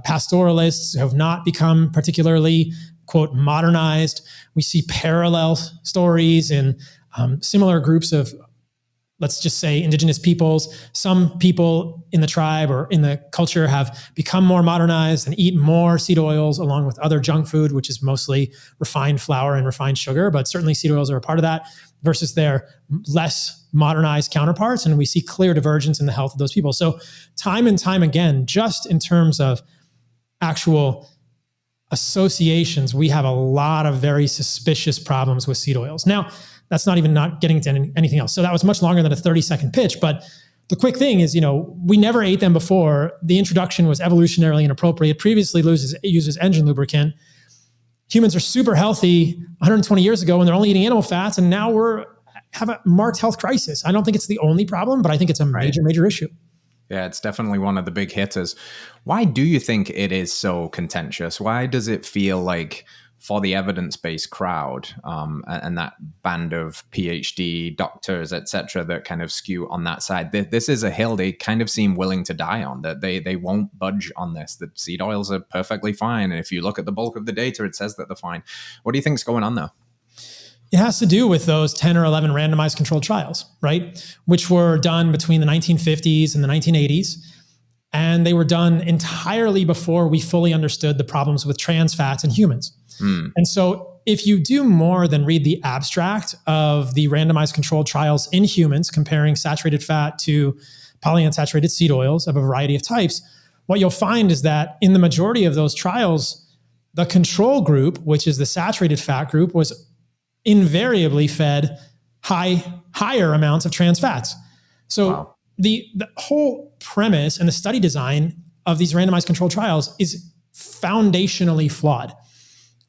pastoralists who have not become particularly, quote, modernized. We see parallel stories in similar groups of, let's just say, indigenous peoples. Some people in the tribe or in the culture have become more modernized and eat more seed oils along with other junk food, which is mostly refined flour and refined sugar, but certainly seed oils are a part of that, versus their less modernized counterparts. And we see clear divergence in the health of those people. So time and time again, just in terms of actual associations, we have a lot of very suspicious problems with seed oils. Now, that's not even not getting into anything else. So that was much longer than a 30-second pitch. But the quick thing is, we never ate them before. The introduction was evolutionarily inappropriate. Previously used as engine lubricant. Humans are super healthy 120 years ago when they're only eating animal fats, and now have a marked health crisis. I don't think it's the only problem, but I think it's a major, major issue. Yeah, it's definitely one of the big hitters. Why do you think it is so contentious? Why does it feel like for the evidence-based crowd and that band of PhD doctors, et cetera, that kind of skew on that side, this is a hill they kind of seem willing to die on, that they won't budge on this, that seed oils are perfectly fine. And if you look at the bulk of the data, it says that they're fine. What do you think is going on there? It has to do with those 10 or 11 randomized controlled trials, right? Which were done between the 1950s and the 1980s. And they were done entirely before we fully understood the problems with trans fats in humans. And so if you do more than read the abstract of the randomized controlled trials in humans, comparing saturated fat to polyunsaturated seed oils of a variety of types, what you'll find is that in the majority of those trials, the control group, which is the saturated fat group, was invariably fed higher amounts of trans fats. So the whole premise and the study design of these randomized controlled trials is foundationally flawed.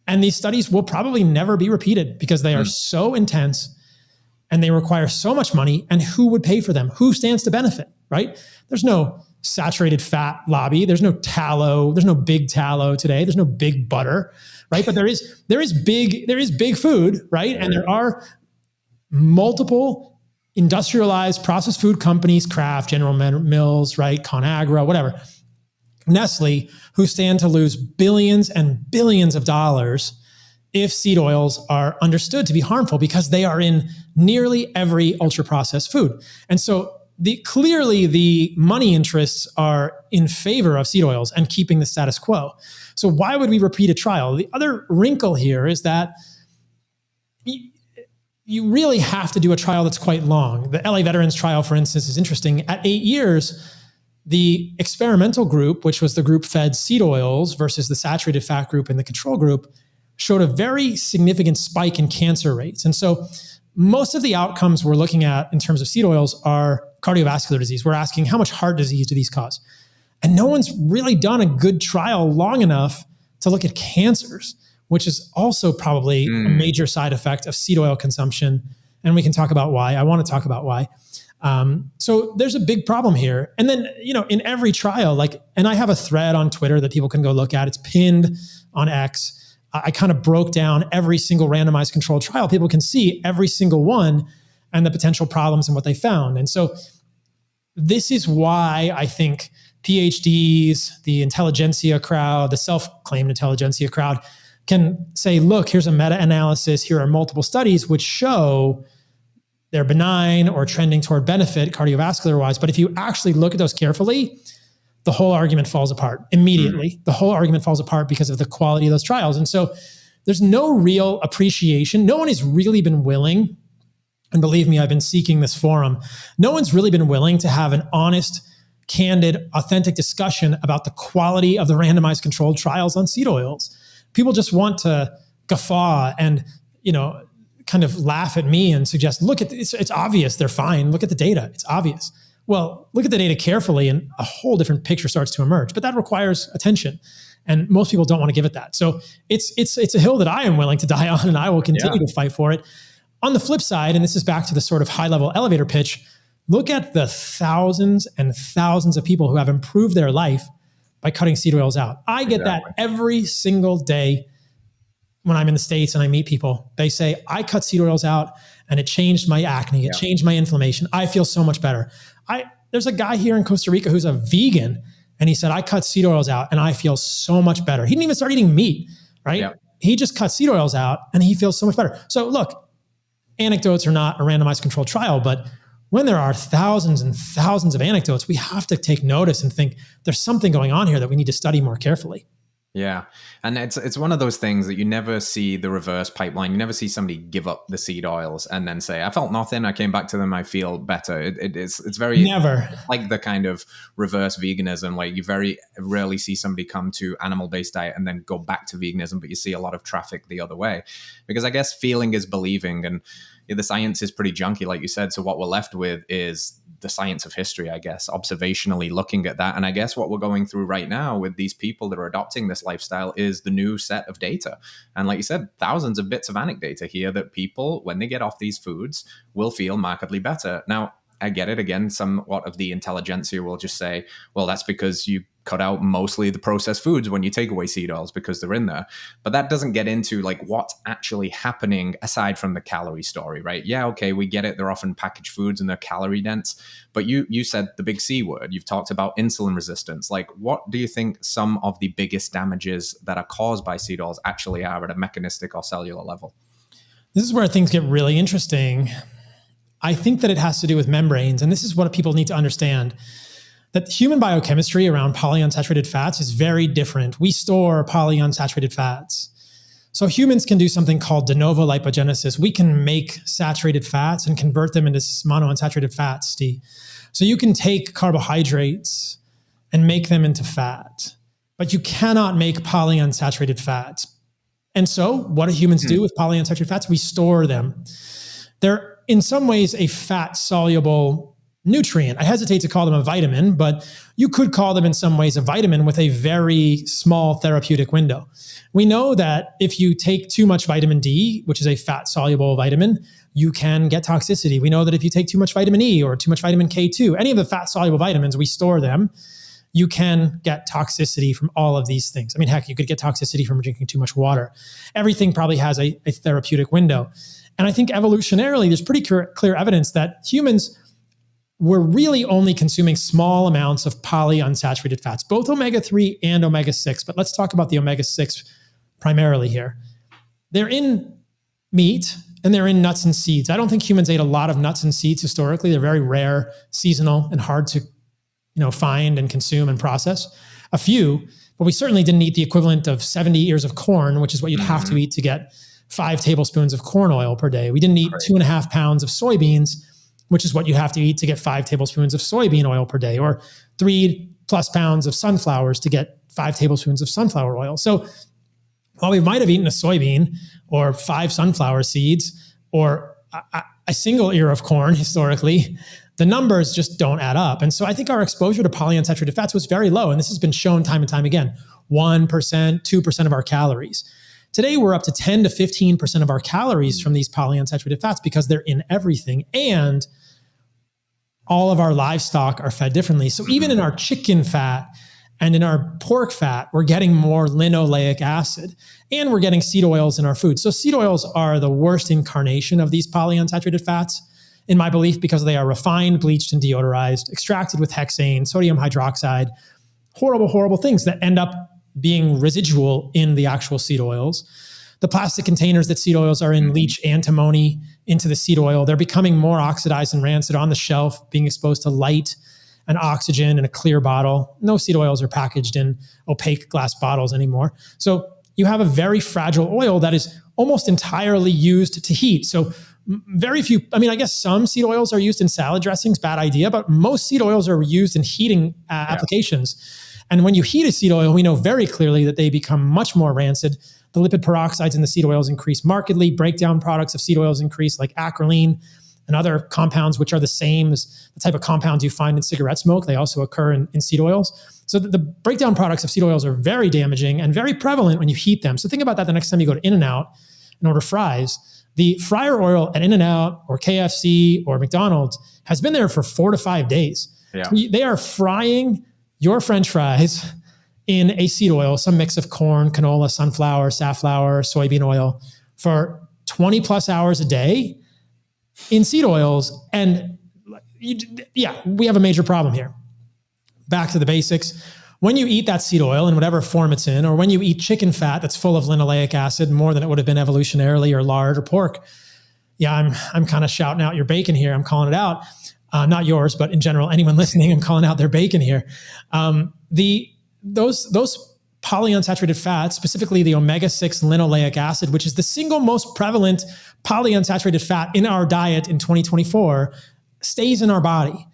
And these studies will probably never be repeated because they are so intense and they require so much money. And who would pay for them? Who stands to benefit, right? There's no saturated fat lobby. There's no tallow. There's no big tallow today. There's no big butter, right? But there is big food, right? And there are multiple industrialized processed food companies, Kraft, General Mills, right, ConAgra, whatever, Nestle, who stand to lose billions and billions of dollars if seed oils are understood to be harmful, because they are in nearly every ultra-processed food. And so clearly the money interests are in favor of seed oils and keeping the status quo. So why would we repeat a trial? The other wrinkle here is that you really have to do a trial that's quite long. The LA Veterans trial, for instance, is interesting. At 8 years, the experimental group, which was the group fed seed oils versus the saturated fat group and the control group, showed a very significant spike in cancer rates. And so most of the outcomes we're looking at in terms of seed oils are cardiovascular disease. We're asking how much heart disease do these cause? And no one's really done a good trial long enough to look at cancers, which is also probably a major side effect of seed oil consumption. And we can talk about why. I want to talk about why. So there's a big problem here. And then, in every trial, and I have a thread on Twitter that people can go look at. It's pinned on X. I kind of broke down every single randomized controlled trial. People can see every single one and the potential problems and what they found. And so this is why I think PhDs, the intelligentsia crowd, the self-claimed intelligentsia crowd can say, look, here's a meta-analysis. Here are multiple studies which show they're benign or trending toward benefit cardiovascular-wise. But if you actually look at those carefully, the whole argument falls apart immediately. The whole argument falls apart because of the quality of those trials. And so there's no real appreciation. No one has really been willing, and believe me, I've been seeking this forum. No one's really been willing to have an honest, candid, authentic discussion about the quality of the randomized controlled trials on seed oils. People just want to guffaw and, kind of laugh at me and suggest, look, it's obvious they're fine. Look at the data. It's obvious. Well, look at the data carefully and a whole different picture starts to emerge, but that requires attention. And most people don't want to give it that. So it's a hill that I am willing to die on, and I will continue to fight for it. On the flip side, and this is back to the sort of high level elevator pitch, look at the thousands and thousands of people who have improved their life by cutting seed oils out. I get that every single day when I'm in the States and I meet people. They say, I cut seed oils out and it changed my acne. It changed my inflammation. I feel so much better. There's a guy here in Costa Rica who's a vegan, and he said, I cut seed oils out and I feel so much better. He didn't even start eating meat, right? Yeah. He just cut seed oils out and he feels so much better. So look, anecdotes are not a randomized controlled trial, but when there are thousands and thousands of anecdotes, we have to take notice and think there's something going on here that we need to study more carefully. Yeah. And it's one of those things that you never see the reverse pipeline. You never see somebody give up the seed oils and then say, I felt nothing. I came back to them. I feel better. It's very never like the kind of reverse veganism. Like you very rarely see somebody come to animal-based diet and then go back to veganism, but you see a lot of traffic the other way, because I guess feeling is believing, and the science is pretty junky, like you said. So what we're left with is the science of history, I guess, observationally looking at that. And I guess what we're going through right now with these people that are adopting this lifestyle is the new set of data. And like you said, thousands of bits of anecdata here that people, when they get off these foods, will feel markedly better. Now, I get it. Again, somewhat of the intelligentsia will just say, well, that's because you cut out mostly the processed foods when you take away seed oils because they're in there. But that doesn't get into like what's actually happening aside from the calorie story, right? Yeah, okay, we get it. They're often packaged foods and they're calorie dense. But you said the big C word. You've talked about insulin resistance. Like, what do you think some of the biggest damages that are caused by seed oils actually are at a mechanistic or cellular level? This is where things get really interesting. I think that it has to do with membranes. And this is what people need to understand, that human biochemistry around polyunsaturated fats is very different. We store polyunsaturated fats. So humans can do something called de novo lipogenesis. We can make saturated fats and convert them into monounsaturated fats. So you can take carbohydrates and make them into fat, but you cannot make polyunsaturated fats. And so what do humans do with polyunsaturated fats? We store them. They're in some ways a fat-soluble nutrient. I hesitate to call them a vitamin, but you could call them in some ways a vitamin with a very small therapeutic window. We know that if you take too much vitamin D, which is a fat-soluble vitamin, you can get toxicity. We know that if you take too much vitamin E or too much vitamin K2, any of the fat-soluble vitamins, we store them. You can get toxicity from all of these things. I mean, heck, you could get toxicity from drinking too much water. Everything probably has a therapeutic window. And I think evolutionarily, there's pretty clear evidence that humans were really only consuming small amounts of polyunsaturated fats, both omega-3 and omega-6. But let's talk about the omega-6 primarily here. They're in meat and they're in nuts and seeds. I don't think humans ate a lot of nuts and seeds historically. They're very rare, seasonal, and hard to find and consume and process. A few, but we certainly didn't eat the equivalent of 70 ears of corn, which is what you'd have to eat to get 5 tablespoons of corn oil per day. We didn't eat 2.5 pounds of soybeans, which is what you have to eat to get 5 tablespoons of soybean oil per day, or 3+ pounds of sunflowers to get 5 tablespoons of sunflower oil. So while we might have eaten a soybean or 5 sunflower seeds or a single ear of corn historically, the numbers just don't add up. And so I think our exposure to polyunsaturated fats was very low. And this has been shown time and time again, 1%, 2% of our calories. Today, we're up to 10 to 15% of our calories from these polyunsaturated fats because they're in everything. And all of our livestock are fed differently. So even in our chicken fat and in our pork fat, we're getting more linoleic acid, and we're getting seed oils in our food. So seed oils are the worst incarnation of these polyunsaturated fats, in my belief, because they are refined, bleached, and deodorized, extracted with hexane, sodium hydroxide, horrible, horrible things that end up being residual in the actual seed oils. The plastic containers that seed oils are in leach antimony into the seed oil. They're becoming more oxidized and rancid on the shelf, being exposed to light and oxygen in a clear bottle. No seed oils are packaged in opaque glass bottles anymore. So you have a very fragile oil that is almost entirely used to heat. So very few, I guess some seed oils are used in salad dressings, bad idea, but most seed oils are used in heating applications. And when you heat a seed oil, we know very clearly that they become much more rancid. The lipid peroxides in the seed oils increase markedly. Breakdown products of seed oils increase, like acrolein and other compounds, which are the same as the type of compounds you find in cigarette smoke. They also occur in seed oils. So the breakdown products of seed oils are very damaging and very prevalent when you heat them. So think about that the next time you go to In-N-Out and order fries. The fryer oil at In-N-Out or KFC or McDonald's has been there for 4 to 5 days. Yeah. So they are frying your French fries in a seed oil, some mix of corn, canola, sunflower, safflower, soybean oil for 20 plus hours a day in seed oils. And we have a major problem here. Back to the basics. When you eat that seed oil in whatever form it's in, or when you eat chicken fat that's full of linoleic acid more than it would have been evolutionarily, or lard or pork, I'm kind of shouting out your bacon here. I'm calling it out. Not yours, but in general, anyone listening, I'm calling out their bacon here. Those polyunsaturated fats, specifically the omega-6 linoleic acid, which is the single most prevalent polyunsaturated fat in our diet in 2024, stays in our body.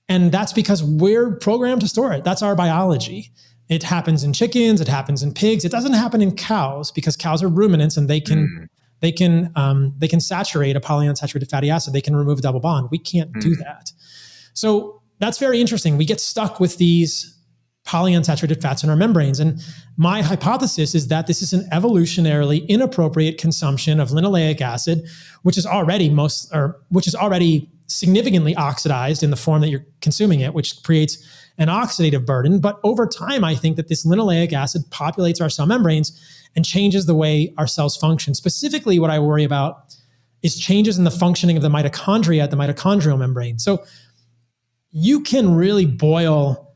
And that's because we're programmed to store it. That's our biology. It happens in chickens. It happens in pigs. It doesn't happen in cows because cows are ruminants and they can saturate a polyunsaturated fatty acid. They can remove a double bond. We can't do that. So that's very interesting. We get stuck with these polyunsaturated fats in our membranes. And my hypothesis is that this is an evolutionarily inappropriate consumption of linoleic acid, which is already significantly oxidized in the form that you're consuming it, which creates an oxidative burden. But over time, I think that this linoleic acid populates our cell membranes and changes the way our cells function. Specifically, what I worry about is changes in the functioning of the mitochondria at the mitochondrial membrane. So you can really boil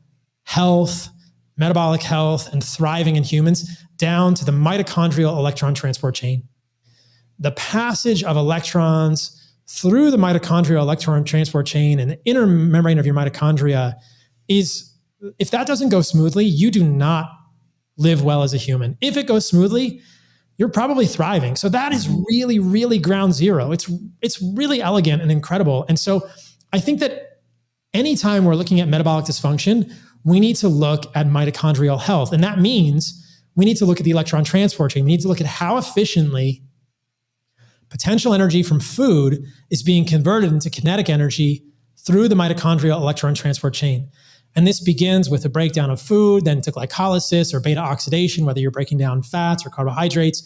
health, metabolic health, and thriving in humans down to the mitochondrial electron transport chain. The passage of electrons through the mitochondrial electron transport chain and the inner membrane of your mitochondria is, if that doesn't go smoothly, you do not live well as a human. If it goes smoothly, you're probably thriving. So that is really, really ground zero. It's really elegant and incredible. And so I think that anytime we're looking at metabolic dysfunction, we need to look at mitochondrial health. And that means we need to look at the electron transport chain. We need to look at how efficiently potential energy from food is being converted into kinetic energy through the mitochondrial electron transport chain. And this begins with the breakdown of food, then to glycolysis or beta oxidation, whether you're breaking down fats or carbohydrates.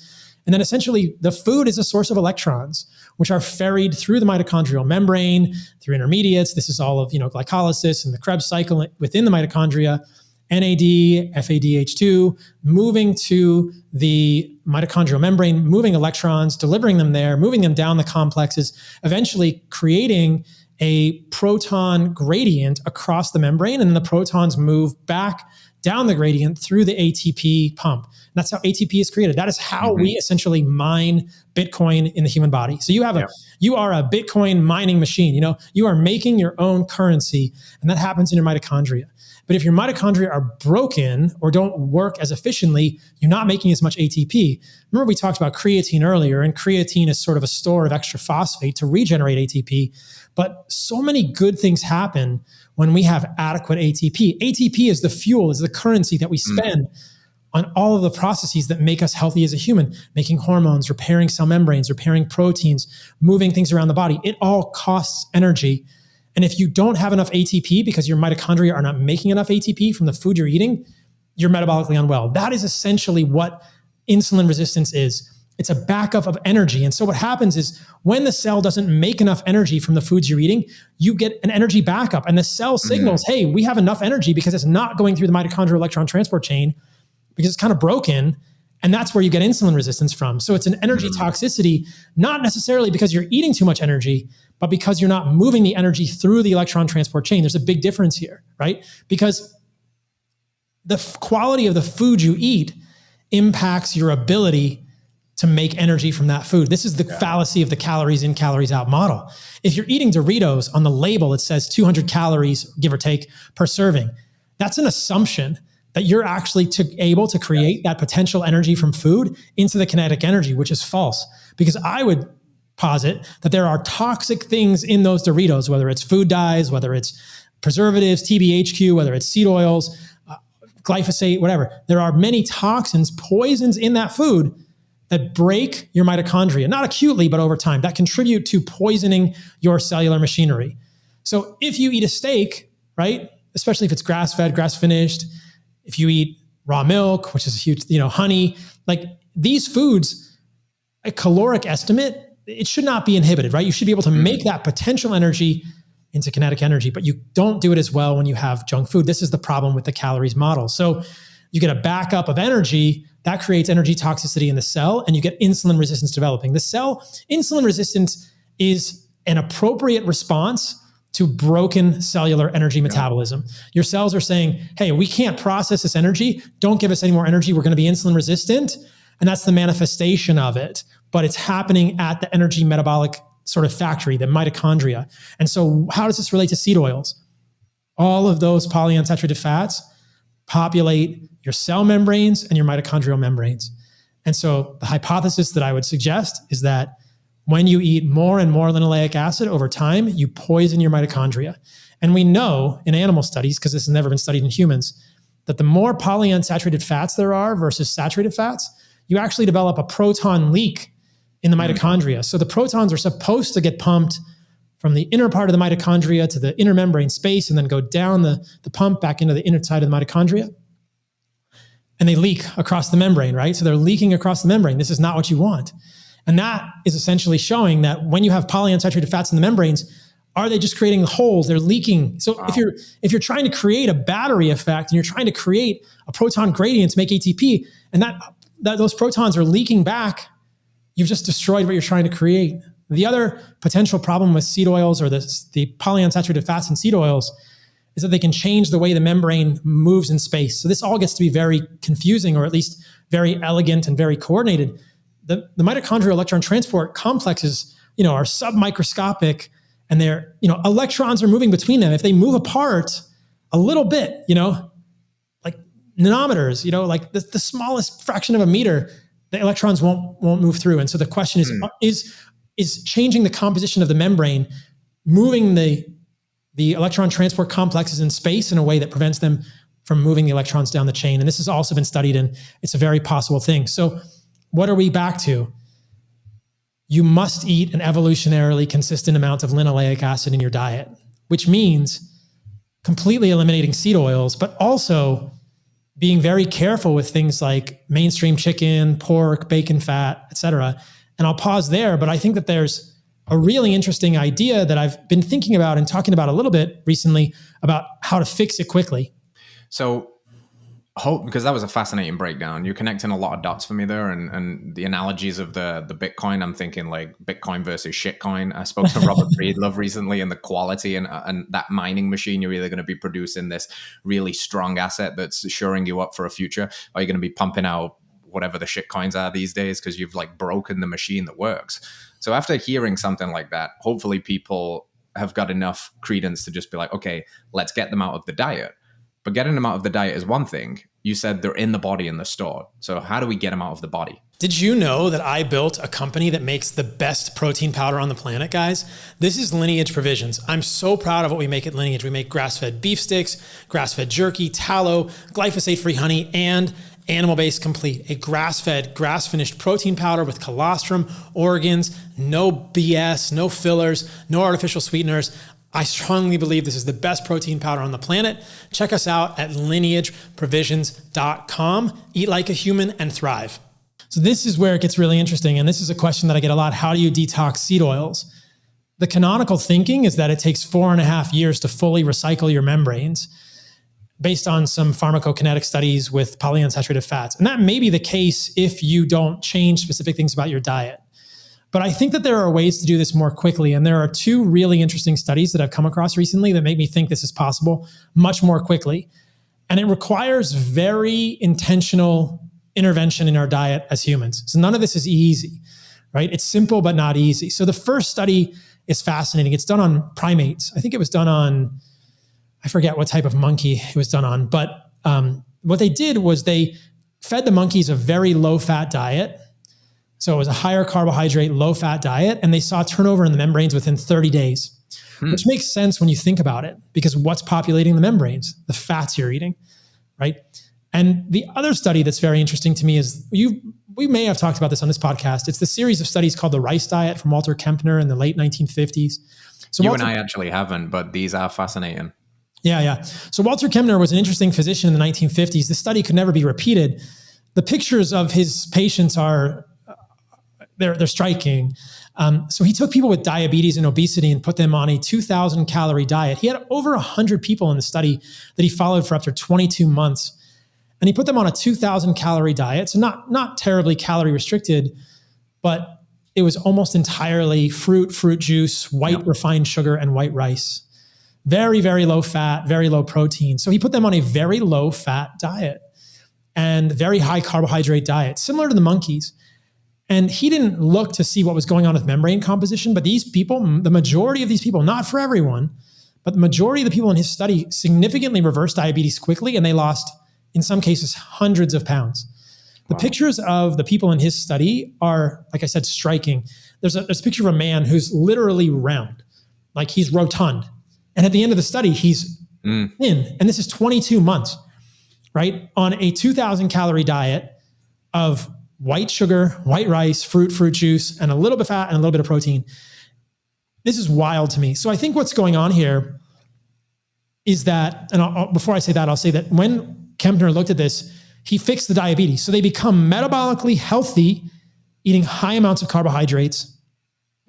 And then essentially the food is a source of electrons, which are ferried through the mitochondrial membrane, through intermediates. This is all of glycolysis and the Krebs cycle within the mitochondria. NAD, FADH2, moving to the mitochondrial membrane, moving electrons, delivering them there, moving them down the complexes, eventually creating a proton gradient across the membrane, and then the protons move back down the gradient through the ATP pump. And that's how ATP is created. That is how we essentially mine Bitcoin in the human body. So you are a Bitcoin mining machine. You are making your own currency, and that happens in your mitochondria. But if your mitochondria are broken or don't work as efficiently, you're not making as much ATP. Remember we talked about creatine earlier, and creatine is sort of a store of extra phosphate to regenerate ATP. But so many good things happen when we have adequate ATP. ATP is the fuel, is the currency that we spend on all of the processes that make us healthy as a human, making hormones, repairing cell membranes, repairing proteins, moving things around the body. It all costs energy. And if you don't have enough ATP because your mitochondria are not making enough ATP from the food you're eating, you're metabolically unwell. That is essentially what insulin resistance is. It's a backup of energy. And so what happens is when the cell doesn't make enough energy from the foods you're eating, you get an energy backup. And the cell signals, hey, we have enough energy because it's not going through the mitochondrial electron transport chain because it's kind of broken. And that's where you get insulin resistance from. So it's an energy toxicity, not necessarily because you're eating too much energy, but because you're not moving the energy through the electron transport chain. There's a big difference here, right? Because the quality of the food you eat impacts your ability to make energy from that food. This is the fallacy of the calories in, calories out model. If you're eating Doritos, on the label, it says 200 calories, give or take, per serving. That's an assumption that you're actually able to create that potential energy from food into the kinetic energy, which is false. Because I would posit that there are toxic things in those Doritos, whether it's food dyes, whether it's preservatives, TBHQ, whether it's seed oils, glyphosate, whatever. There are many toxins, poisons in that food that break your mitochondria, not acutely, but over time, that contribute to poisoning your cellular machinery. So if you eat a steak, right, especially if it's grass-fed, grass-finished, if you eat raw milk, which is a huge, honey, like these foods, a caloric estimate, it should not be inhibited, right? You should be able to make that potential energy into kinetic energy, but you don't do it as well when you have junk food. This is the problem with the calories model. So you get a backup of energy that creates energy toxicity in the cell, and you get insulin resistance developing. The cell insulin resistance is an appropriate response to broken cellular energy metabolism. Your cells are saying, hey, we can't process this energy. Don't give us any more energy. We're going to be insulin resistant. And that's the manifestation of it. But it's happening at the energy metabolic sort of factory, the mitochondria. And so how does this relate to seed oils? All of those polyunsaturated fats populate your cell membranes and your mitochondrial membranes. And so the hypothesis that I would suggest is that when you eat more and more linoleic acid over time, you poison your mitochondria. And we know in animal studies, because this has never been studied in humans, that the more polyunsaturated fats there are versus saturated fats, you actually develop a proton leak in the mitochondria. So the protons are supposed to get pumped from the inner part of the mitochondria to the inner membrane space and then go down the pump back into the inner side of the mitochondria. And they leak across the membrane, right? So they're leaking across the membrane. This is not what you want. And that is essentially showing that when you have polyunsaturated fats in the membranes, are they just creating holes? They're leaking. So if you're trying to create a battery effect and you're trying to create a proton gradient to make ATP, and that those protons are leaking back, you've just destroyed what you're trying to create. The other potential problem with seed oils or the polyunsaturated fats in seed oils is that they can change the way the membrane moves in space. So this all gets to be very confusing, or at least very elegant and very coordinated. The mitochondrial electron transport complexes, are submicroscopic, and they're, electrons are moving between them. If they move apart a little bit, like nanometers, like the smallest fraction of a meter, the electrons won't move through. And so the question is changing the composition of the membrane, moving the electron transport complexes in space in a way that prevents them from moving the electrons down the chain. And this has also been studied, and it's a very possible thing. So what are we back to? You must eat an evolutionarily consistent amount of linoleic acid in your diet, which means completely eliminating seed oils, but also being very careful with things like mainstream chicken, pork, bacon fat, et cetera. And I'll pause there, but I think that there's a really interesting idea that I've been thinking about and talking about a little bit recently about how to fix it quickly. So hope, because that was a fascinating breakdown. You're connecting a lot of dots for me there, and the analogies of the Bitcoin. I'm thinking like Bitcoin versus shitcoin. I spoke to Robert Friedlove recently, and the quality and that mining machine. You're either going to be producing this really strong asset that's shoring you up for a future, or you're going to be pumping out whatever the shitcoins are these days because you've like broken the machine that works. So after hearing something like that, hopefully people have got enough credence to just be like, okay, let's get them out of the diet. But getting them out of the diet is one thing. You said they're in the body in the store. So how do we get them out of the body? Did you know that I built a company that makes the best protein powder on the planet, guys? This is Lineage Provisions. I'm so proud of what we make at Lineage. We make grass-fed beef sticks, grass-fed jerky, tallow, glyphosate-free honey, and Animal-Based Complete, a grass-fed, grass-finished protein powder with colostrum, organs, no BS, no fillers, no artificial sweeteners. I strongly believe this is the best protein powder on the planet. Check us out at lineageprovisions.com. Eat like a human and thrive. So this is where it gets really interesting. And this is a question that I get a lot. How do you detox seed oils? The canonical thinking is that it takes 4.5 years to fully recycle your membranes based on some pharmacokinetic studies with polyunsaturated fats. And that may be the case if you don't change specific things about your diet. But I think that there are ways to do this more quickly. And there are 2 really interesting studies that I've come across recently that make me think this is possible much more quickly. And it requires very intentional intervention in our diet as humans. So none of this is easy, right? It's simple, but not easy. So the first study is fascinating. It's done on primates. I think it was done on, I forget what type of monkey it was done on. But what they did was they fed the monkeys a very low-fat diet. So it was a higher carbohydrate, low-fat diet, and they saw turnover in the membranes within 30 days, which makes sense when you think about it, because what's populating the membranes? The fats you're eating, right? And the other study that's very interesting to me is, we may have talked about this on this podcast. It's the series of studies called the rice diet from Walter Kempner in the late 1950s. So and I actually haven't, but these are fascinating. Yeah. So Walter Kempner was an interesting physician in the 1950s. The study could never be repeated. The pictures of his patients are... They're striking. So he took people with diabetes and obesity and put them on a 2,000 calorie diet. He had over 100 people in the study that he followed for up to 22 months. And he put them on a 2,000 calorie diet. So not terribly calorie restricted, but it was almost entirely fruit juice, white refined sugar, and white rice. Very, very low fat, very low protein. So he put them on a very low fat diet and very high carbohydrate diet, similar to the monkeys. And he didn't look to see what was going on with membrane composition, but these people, the majority of these people, not for everyone, but the majority of the people in his study significantly reversed diabetes quickly, and they lost, in some cases, hundreds of pounds. The pictures of the people in his study are, like I said, striking. There's a picture of a man who's literally round, like he's rotund. And at the end of the study, he's thin. And this is 22 months, right? On a 2,000 calorie diet of white sugar, white rice, fruit juice, and a little bit of fat and a little bit of protein. This is wild to me. So I think what's going on here is that, and before I say that, I'll say that when Kempner looked at this, he fixed the diabetes. So they become metabolically healthy, eating high amounts of carbohydrates,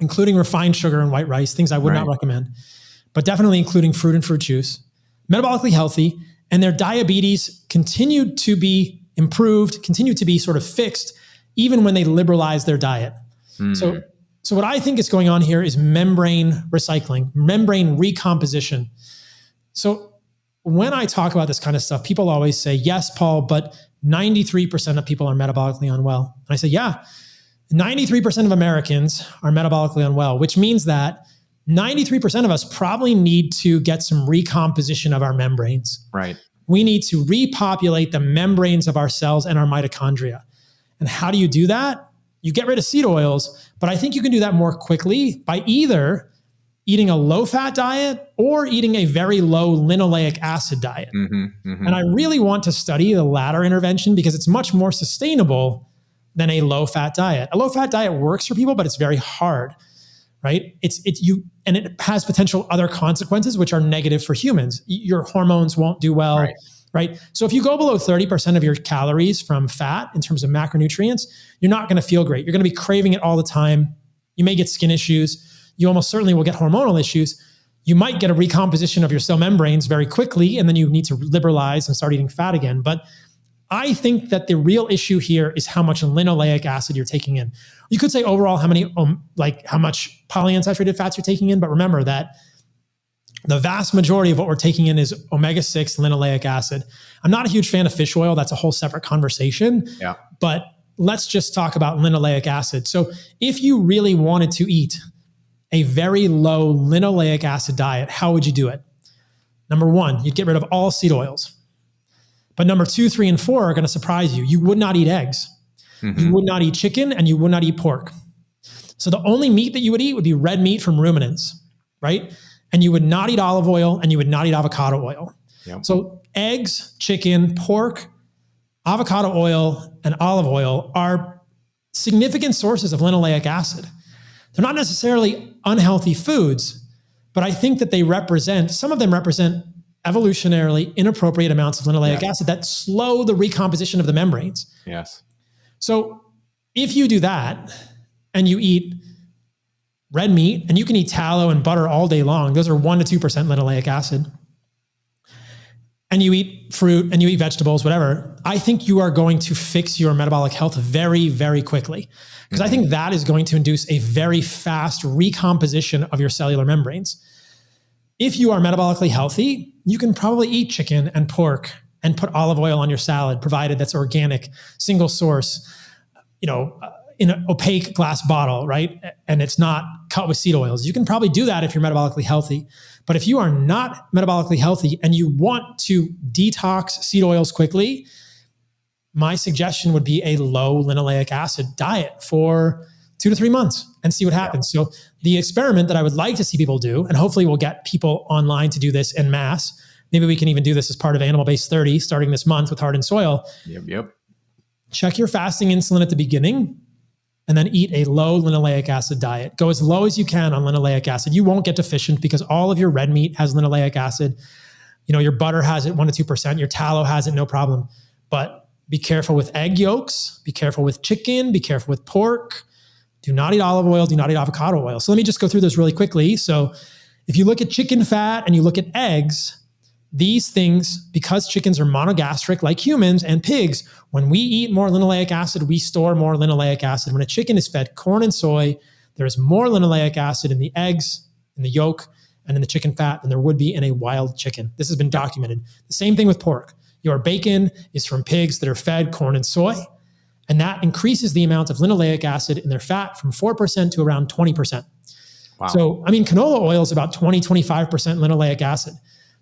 including refined sugar and white rice, things I would not recommend, but definitely including fruit and fruit juice, metabolically healthy, and their diabetes continued to be improved, continued to be sort of fixed, even when they liberalized their diet. So what I think is going on here is membrane recycling, membrane recomposition. So when I talk about this kind of stuff, people always say, yes, Paul, but 93% of people are metabolically unwell. And I say, yeah, 93% of Americans are metabolically unwell, which means that 93% of us probably need to get some recomposition of our membranes. Right. We need to repopulate the membranes of our cells and our mitochondria. And how do you do that? You get rid of seed oils, but I think you can do that more quickly by either eating a low-fat diet or eating a very low linoleic acid diet. And I really want to study the latter intervention because it's much more sustainable than a low-fat diet. A low-fat diet works for people, but it's very hard, right? And it has potential other consequences, which are negative for humans. Your hormones won't do well, right? So if you go below 30% of your calories from fat in terms of macronutrients, you're not going to feel great. You're going to be craving it all the time. You may get skin issues. You almost certainly will get hormonal issues. You might get a recomposition of your cell membranes very quickly, and then you need to liberalize and start eating fat again. But I think that the real issue here is how much linoleic acid you're taking in. You could say overall how much polyunsaturated fats you're taking in, but remember that the vast majority of what we're taking in is omega-6 linoleic acid. I'm not a huge fan of fish oil. That's a whole separate conversation. Yeah. But let's just talk about linoleic acid. So if you really wanted to eat a very low linoleic acid diet, how would you do it? Number one, you'd get rid of all seed oils. But number 2, 3, and 4 are going to surprise you. You would not eat eggs. You would not eat chicken, and you would not eat pork. So the only meat that you would eat would be red meat from ruminants, right? And you would not eat olive oil, and you would not eat avocado oil. Yep. So eggs, chicken, pork, avocado oil, and olive oil are significant sources of linoleic acid. They're not necessarily unhealthy foods, but I think that some of them represent evolutionarily inappropriate amounts of linoleic acid that slow the recomposition of the membranes. Yes. So if you do that and you eat red meat, and you can eat tallow and butter all day long, those are 1% to 2% linoleic acid, and you eat fruit and you eat vegetables, whatever, I think you are going to fix your metabolic health very, very quickly. Because I think that is going to induce a very fast recomposition of your cellular membranes. If you are metabolically healthy, you can probably eat chicken and pork and put olive oil on your salad, provided that's organic, single source, in an opaque glass bottle, right? And it's not cut with seed oils. You can probably do that if you're metabolically healthy. But if you are not metabolically healthy and you want to detox seed oils quickly, my suggestion would be a low linoleic acid diet for 2 to 3 months and see what happens. So the experiment that I would like to see people do, and hopefully we'll get people online to do this en masse. Maybe we can even do this as part of Animal-Based 30 starting this month with Heart and Soil. Yep. Check your fasting insulin at the beginning and then eat a low linoleic acid diet. Go as low as you can on linoleic acid. You won't get deficient because all of your red meat has linoleic acid. Your butter has it 1% to 2%. Your tallow has it, no problem. But be careful with egg yolks. Be careful with chicken. Be careful with pork. Do not eat olive oil. Do not eat avocado oil. So let me just go through this really quickly. So if you look at chicken fat and you look at eggs, these things, because chickens are monogastric like humans and pigs, when we eat more linoleic acid, we store more linoleic acid. When a chicken is fed corn and soy, there is more linoleic acid in the eggs, in the yolk, and in the chicken fat than there would be in a wild chicken. This has been documented. The same thing with pork. Your bacon is from pigs that are fed corn and soy, and that increases the amount of linoleic acid in their fat from 4% to around 20%. Wow. So, canola oil is about 20-25% linoleic acid.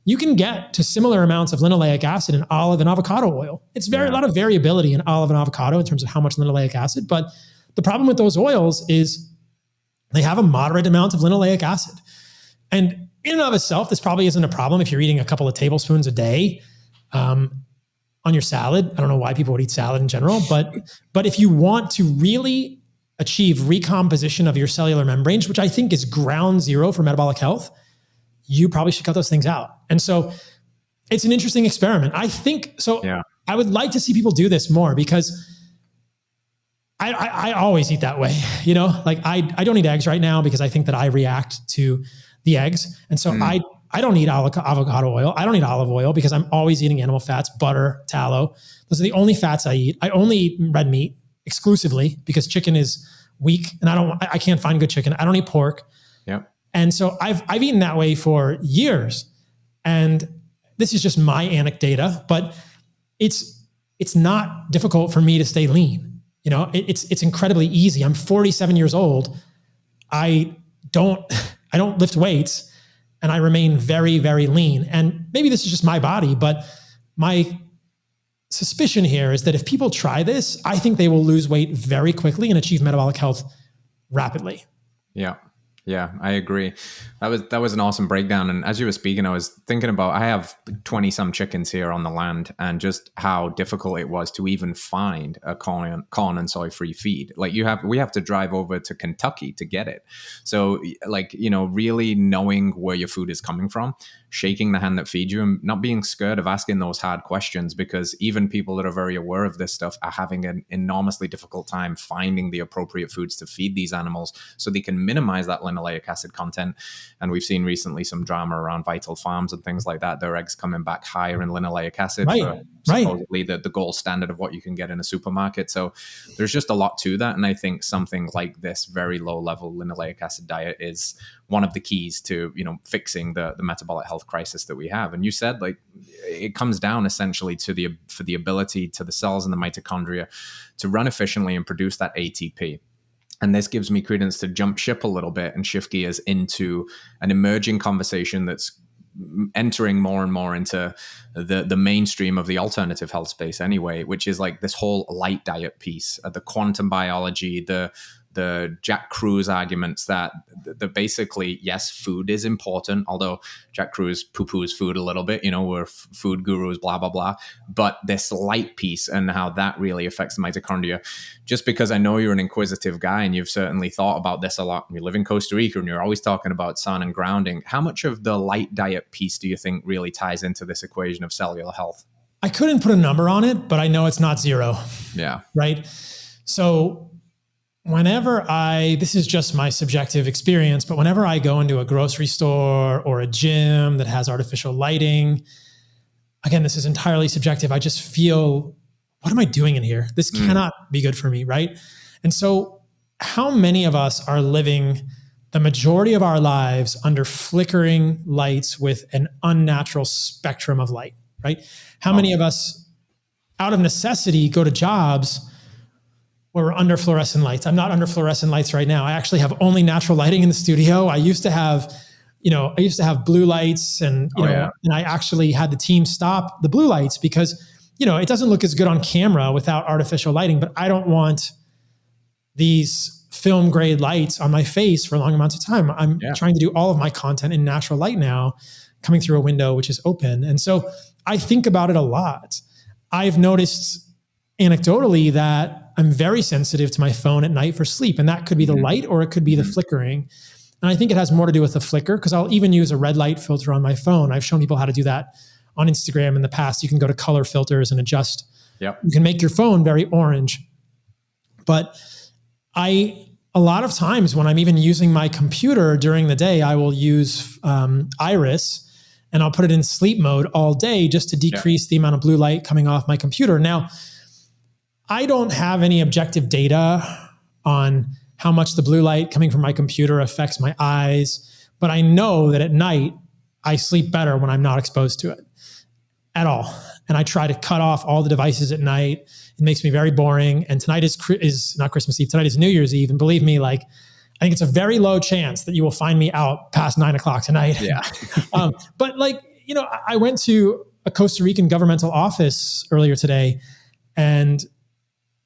You can get to similar amounts of linoleic acid in olive and avocado oil. It's a lot of variability in olive and avocado in terms of how much linoleic acid, but the problem with those oils is they have a moderate amount of linoleic acid. And in and of itself, this probably isn't a problem if you're eating a couple of tablespoons a day on your salad. I don't know why people would eat salad in general, but if you want to really achieve recomposition of your cellular membranes, which I think is ground zero for metabolic health, you probably should cut those things out. And so it's an interesting experiment. I think so. Yeah. I would like to see people do this more because I always eat that way. I don't eat eggs right now because I think that I react to the eggs. And so I don't eat avocado oil. I don't eat olive oil because I'm always eating animal fats, butter, tallow. Those are the only fats I eat. I only eat red meat exclusively because chicken is weak and I can't find good chicken. I don't eat pork. Yeah. And so I've eaten that way for years. And this is just my anecdata, but it's not difficult for me to stay lean. It's incredibly easy. I'm 47 years old. I don't lift weights and I remain very, very lean. And maybe this is just my body, but my suspicion here is that if people try this, I think they will lose weight very quickly and achieve metabolic health rapidly. Yeah, I agree. That was an awesome breakdown. And as you were speaking, I was thinking about, I have 20 some chickens here on the land and just how difficult it was to even find a corn and soy free feed. Like we have to drive over to Kentucky to get it. So really knowing where your food is coming from, shaking the hand that feeds you and not being scared of asking those hard questions, because even people that are very aware of this stuff are having an enormously difficult time finding the appropriate foods to feed these animals so they can minimize that linoleic acid content. And we've seen recently some drama around Vital Farms and things like that. Their eggs coming back higher in linoleic acid for supposedly the gold standard of what you can get in a supermarket. So there's just a lot to that. And I think something like this very low level linoleic acid diet is one of the keys to, fixing the metabolic health crisis that we have. And you said, like, it comes down essentially to for the ability to the cells and the mitochondria to run efficiently and produce that ATP. And this gives me credence to jump ship a little bit and shift gears into an emerging conversation that's entering more and more into the mainstream of the alternative health space anyway, which is like this whole light diet piece, the quantum biology, the Jack Kruse arguments that basically, yes, food is important, although Jack Kruse poo-poos food a little bit, we're food gurus, blah, blah, blah. But this light piece and how that really affects the mitochondria, just because I know you're an inquisitive guy and you've certainly thought about this a lot. You live in Costa Rica and you're always talking about sun and grounding. How much of the light diet piece do you think really ties into this equation of cellular health? I couldn't put a number on it, but I know it's not zero. Yeah. Right? So whenever this is just my subjective experience, but whenever I go into a grocery store or a gym that has artificial lighting, again, this is entirely subjective. I just feel, what am I doing in here? This cannot be good for me, right? And so how many of us are living the majority of our lives under flickering lights with an unnatural spectrum of light, right? How many of us, out of necessity, go to jobs where we're under fluorescent lights? I'm not under fluorescent lights right now. I actually have only natural lighting in the studio. I used to have, blue lights and, and I actually had the team stop the blue lights because, it doesn't look as good on camera without artificial lighting, but I don't want these film grade lights on my face for long amounts of time. I'm trying to do all of my content in natural light now, coming through a window, which is open. And so I think about it a lot. I've noticed anecdotally that I'm very sensitive to my phone at night for sleep. And that could be the light or it could be the flickering. And I think it has more to do with the flicker because I'll even use a red light filter on my phone. I've shown people how to do that on Instagram in the past. You can go to color filters and adjust. Yep. You can make your phone very orange. But a lot of times when I'm even using my computer during the day, I will use Iris and I'll put it in sleep mode all day just to decrease the amount of blue light coming off my computer. Now, I don't have any objective data on how much the blue light coming from my computer affects my eyes, but I know that at night I sleep better when I'm not exposed to it at all. And I try to cut off all the devices at night. It makes me very boring. And tonight is not Christmas Eve. Tonight is New Year's Eve. And believe me, I think it's a very low chance that you will find me out past 9 o'clock tonight. Yeah. But I went to a Costa Rican governmental office earlier today and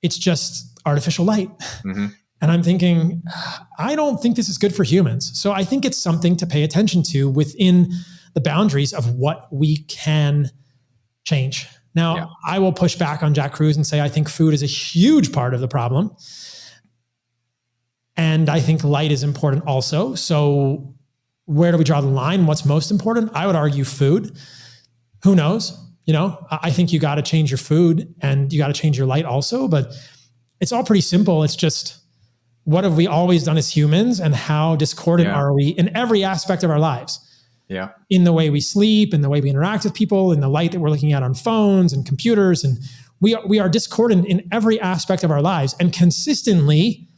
it's just artificial light. Mm-hmm. And I'm thinking, I don't think this is good for humans. So I think it's something to pay attention to within the boundaries of what we can change. Now, I will push back on Jack Kruse and say, I think food is a huge part of the problem. And I think light is important also. So where do we draw the line? What's most important? I would argue food. Who knows? I think you got to change your food and you got to change your light also, but it's all pretty simple. It's just, what have we always done as humans and how discordant are we in every aspect of our lives? Yeah. In the way we sleep, in the way we interact with people, in the light that we're looking at on phones and computers. And we are discordant in every aspect of our lives. And consistently,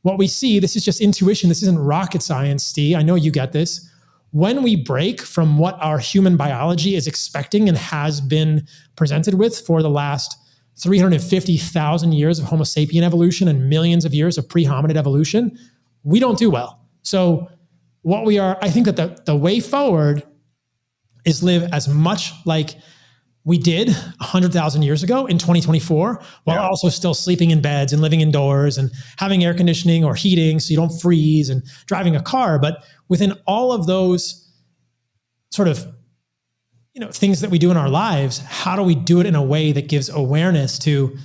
what we see, this is just intuition. This isn't rocket science, Steve. I know you get this. When we break from what our human biology is expecting and has been presented with for the last 350,000 years of Homo sapien evolution and millions of years of pre-hominid evolution, we don't do well. So I think that the way forward is live as much like we did 100,000 years ago in 2024, while also still sleeping in beds and living indoors and having air conditioning or heating so you don't freeze and driving a car. But within all of those sort of things that we do in our lives, how do we do it in a way that gives awareness to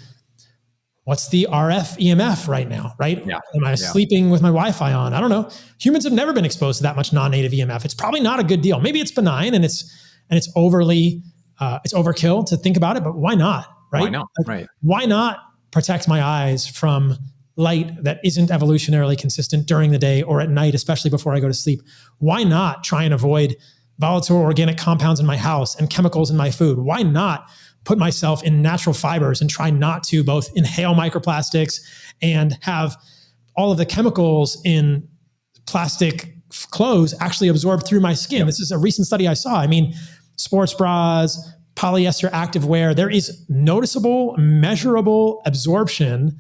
what's the RF EMF right now, right? Yeah. Am I sleeping with my Wi-Fi on? I don't know. Humans have never been exposed to that much non-native EMF. It's probably not a good deal. Maybe it's benign and it's overly, it's overkill to think about it, but why not, right? Why not? Right. Why not protect my eyes from light that isn't evolutionarily consistent during the day or at night, especially before I go to sleep? Why not try and avoid volatile organic compounds in my house and chemicals in my food? Why not put myself in natural fibers and try not to both inhale microplastics and have all of the chemicals in plastic clothes actually absorbed through my skin? Yep. This is a recent study I saw. I mean, sports bras, polyester activewear, there is noticeable, measurable absorption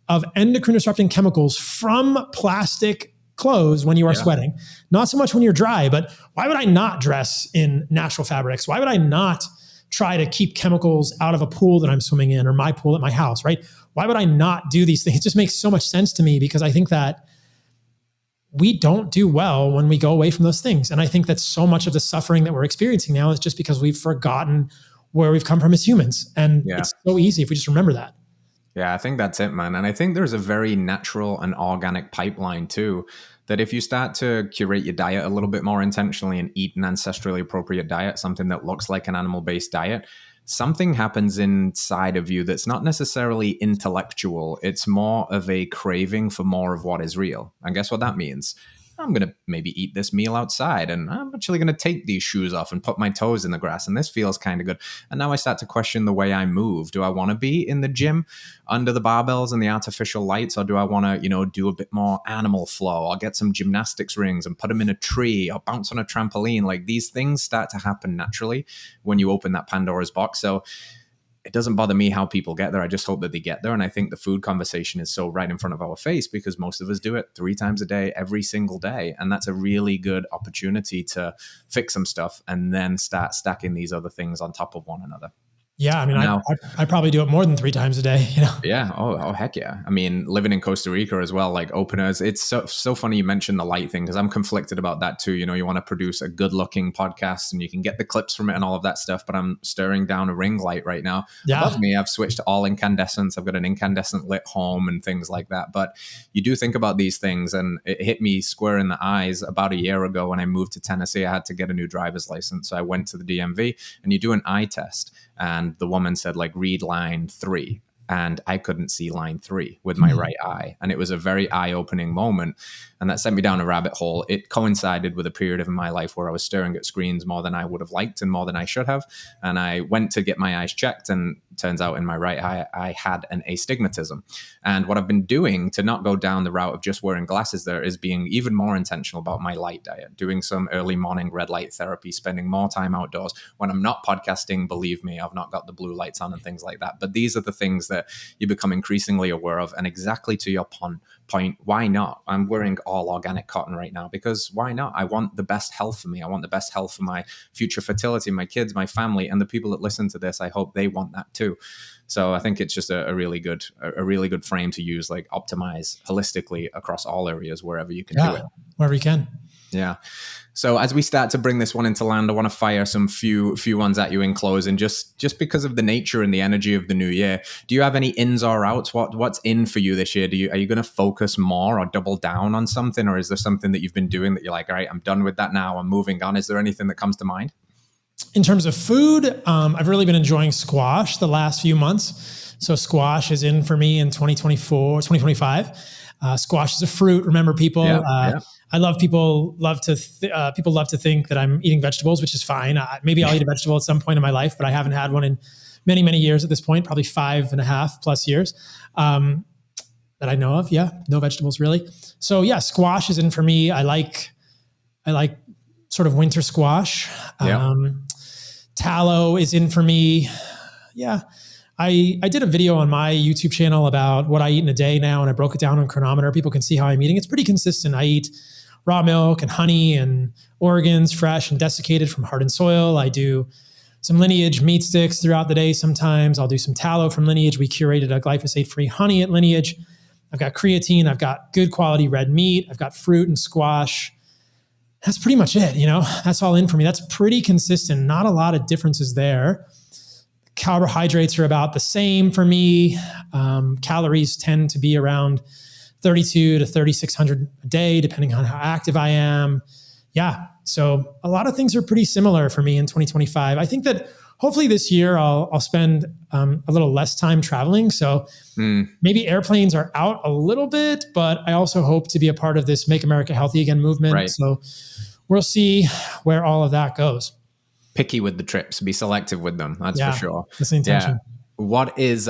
of endocrine disrupting chemicals from plastic clothes when you are sweating. Not so much when you're dry, but why would I not dress in natural fabrics? Why would I not try to keep chemicals out of a pool that I'm swimming in or my pool at my house, right? Why would I not do these things? It just makes so much sense to me because I think that we don't do well when we go away from those things. And I think that so much of the suffering that we're experiencing now is just because we've forgotten where we've come from as humans. And it's so easy if we just remember that. Yeah, I think that's it, man. And I think there's a very natural and organic pipeline too, that if you start to curate your diet a little bit more intentionally and eat an ancestrally appropriate diet, something that looks like an animal-based diet, something happens inside of you that's not necessarily intellectual. It's more of a craving for more of what is real. And guess what that means? I'm going to maybe eat this meal outside, and I'm actually going to take these shoes off and put my toes in the grass, and this feels kind of good. And now I start to question the way I move. Do I want to be in the gym under the barbells and the artificial lights, or do I want to, do a bit more animal flow? I'll get some gymnastics rings and put them in a tree or bounce on a trampoline. Like, these things start to happen naturally when you open that Pandora's box. So it doesn't bother me how people get there. I just hope that they get there. And I think the food conversation is so right in front of our face because most of us do it 3 times a day, every single day. And that's a really good opportunity to fix some stuff and then start stacking these other things on top of one another. Yeah, I mean, I probably do it more than 3 times a day, Yeah. Oh, heck yeah. I mean, living in Costa Rica as well, like openers, it's so funny you mentioned the light thing because I'm conflicted about that too. You want to produce a good looking podcast and you can get the clips from it and all of that stuff, but I'm staring down a ring light right now. Yeah. Above me, I've switched to all incandescents. I've got an incandescent lit home and things like that. But you do think about these things, and it hit me square in the eyes about a year ago when I moved to Tennessee. I had to get a new driver's license. So I went to the DMV and you do an eye test. And the woman said, read line 3. And I couldn't see line 3 with my right eye. And it was a very eye-opening moment. And that sent me down a rabbit hole. It coincided with a period of my life where I was staring at screens more than I would have liked and more than I should have. And I went to get my eyes checked, and turns out in my right eye, I had an astigmatism. And what I've been doing to not go down the route of just wearing glasses there is being even more intentional about my light diet, doing some early morning red light therapy, spending more time outdoors. When I'm not podcasting, believe me, I've not got the blue lights on and things like that. But these are the things that you become increasingly aware of. And exactly to your point, why not? I'm wearing all organic cotton right now because why not? I want the best health for me. I want the best health for my future fertility, my kids, my family, and the people that listen to this. I hope they want that too. So I think it's just a really good frame to use, optimize holistically across all areas wherever you can do it. Wherever you can. Yeah. So as we start to bring this one into land, I want to fire some few ones at you in closing, just because of the nature and the energy of the new year. Do you have any ins or outs? What's in for you this year? Are you going to focus more or double down on something, or is there something that you've been doing that you're like, all right, I'm done with that now, I'm moving on? Is there anything that comes to mind? In terms of food, I've really been enjoying squash the last few months. So squash is in for me in 2025. Squash is a fruit. Remember, people. I love people love to think that I'm eating vegetables, which is fine. Maybe I'll eat a vegetable at some point in my life, but I haven't had one in many, many years at this point, probably 5.5+ years that I know of. Yeah, no vegetables really. So yeah, squash is in for me. I like sort of winter squash. Tallow is in for me. Yeah. I did a video on my YouTube channel about what I eat in a day now, and I broke it down on Chronometer. People can see how I'm eating. It's pretty consistent. I eat raw milk and honey and organs, fresh and desiccated from hardened soil. I do some Lineage meat sticks throughout the day sometimes. I'll do some tallow from Lineage. We curated a glyphosate-free honey at Lineage. I've got creatine. I've got good quality red meat. I've got fruit and squash. That's pretty much it. That's all in for me. That's pretty consistent. Not a lot of differences there. Carbohydrates are about the same for me. Calories tend to be around 3,200 to 3,600 a day, depending on how active I am. Yeah. So a lot of things are pretty similar for me in 2025. I think that hopefully this year I'll spend a little less time traveling. So maybe airplanes are out a little bit, but I also hope to be a part of this Make America Healthy Again movement. Right. So we'll see where all of that goes. Picky with the trips, be selective with them. That's for sure. That's the intention. Yeah. What is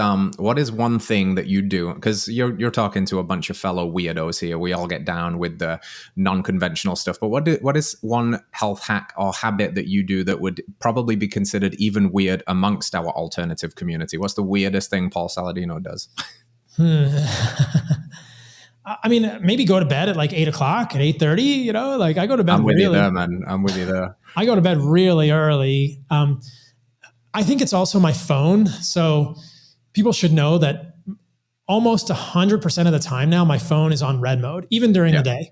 one thing that you do? Because you're talking to a bunch of fellow weirdos here. We all get down with the non-conventional stuff. But what is one health hack or habit that you do that would probably be considered even weird amongst our alternative community? What's the weirdest thing Paul Saladino does? I mean, maybe go to bed at like 8 o'clock, at 8:30, you know, like I go to bed I'm with you there, man. I'm with you there. I go to bed really early. I think it's also my phone. So people should know that almost 100% of the time now, my phone is on red mode, even during the day.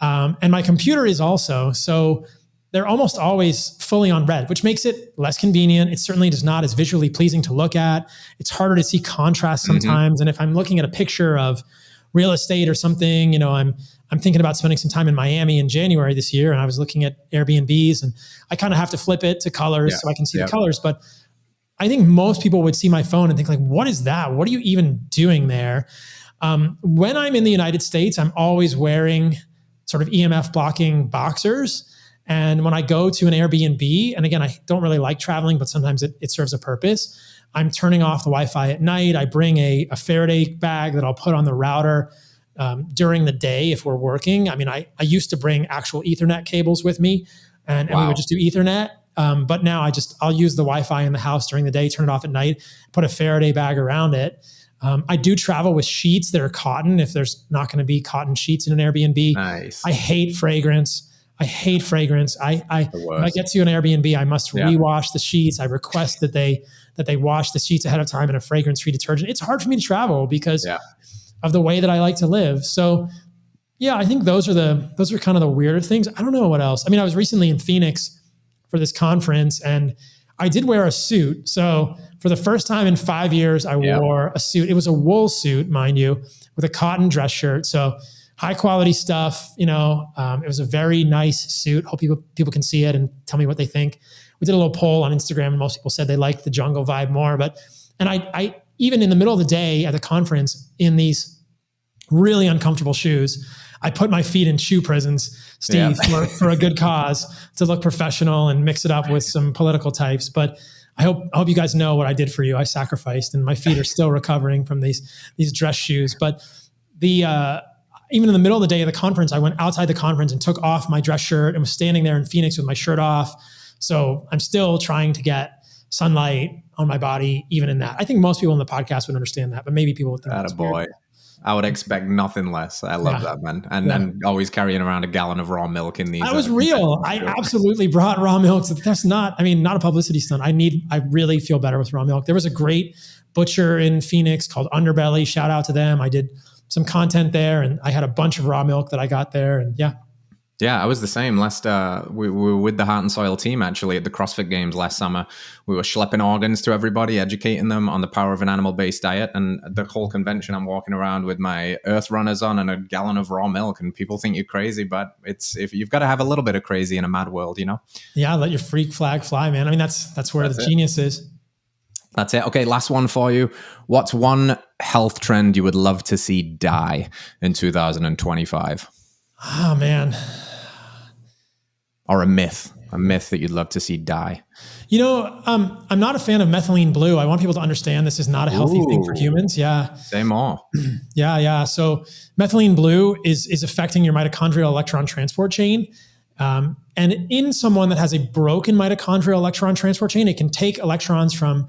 And my computer is also. So they're almost always fully on red, which makes it less convenient. It certainly is not as visually pleasing to look at. It's harder to see contrast sometimes. And if I'm looking at a picture of real estate or something, you know, I'm thinking about spending some time in Miami in January this year, and I was looking at Airbnbs, and I kind of have to flip it to colors so I can see the colors. But I think most people would see my phone and think like, what is that? What are you even doing there? When I'm in the United States, I'm always wearing sort of EMF blocking boxers. And when I go to an Airbnb, and again, I don't really like traveling, but sometimes it serves a purpose. I'm turning off the Wi-Fi at night. I bring a Faraday bag that I'll put on the router during the day if we're working. I mean, I used to bring actual Ethernet cables with me, and we would just do Ethernet. But now I'll use the Wi-Fi in the house during the day, turn it off at night, put a Faraday bag around it. I do travel with sheets that are cotton if there's not going to be cotton sheets in an Airbnb. Nice. I hate fragrance. When I get to an Airbnb, I must rewash the sheets. I request that they wash the sheets ahead of time in a fragrance-free detergent. It's hard for me to travel because of the way that I like to live. So yeah, I think those are kind of the weirder things. I don't know what else. I mean, I was recently in Phoenix for this conference, and I did wear a suit. So for the first time in 5 years, I wore a suit. It was a wool suit, mind you, with a cotton dress shirt. So high quality stuff, you know. It was a very nice suit. Hope people can see it and tell me what they think. We did a little poll on Instagram, and most people said they liked the jungle vibe more. And I even in the middle of the day at the conference in these really uncomfortable shoes, I put my feet in shoe prisons, Steve, for a good cause, to look professional and mix it up with some political types. But I hope you guys know what I did for you. I sacrificed, and my feet are still recovering from these dress shoes. But even in the middle of the day of the conference, I went outside the conference and took off my dress shirt and was standing there in Phoenix with my shirt off. So I'm still trying to get sunlight on my body, even in that. I think most people in the podcast would understand that, but maybe people would think that's weird. I would expect nothing less. I love that, man. And always carrying around a gallon of raw milk in these. That was real. I absolutely brought raw milk. So that's not a publicity stunt. I really feel better with raw milk. There was a great butcher in Phoenix called Underbelly. Shout out to them. I did some content there, and I had a bunch of raw milk that I got there. And yeah, I was the same. Last we were with the Heart and Soil team actually at the CrossFit Games last summer. We were schlepping organs to everybody, educating them on the power of an animal-based diet. And the whole convention, I'm walking around with my Earth Runners on and a gallon of raw milk, and people think you're crazy, but if you've got to have a little bit of crazy in a mad world, you know. Yeah, let your freak flag fly, man. I mean, that's where the genius is. That's it. Okay, last one for you. What's one health trend you would love to see die in 2025? Oh man. Or a myth that you'd love to see die. You know, I'm not a fan of methylene blue. I want people to understand this is not a healthy thing for humans. Yeah. Say more. Yeah. So methylene blue is affecting your mitochondrial electron transport chain. And in someone that has a broken mitochondrial electron transport chain, it can take electrons from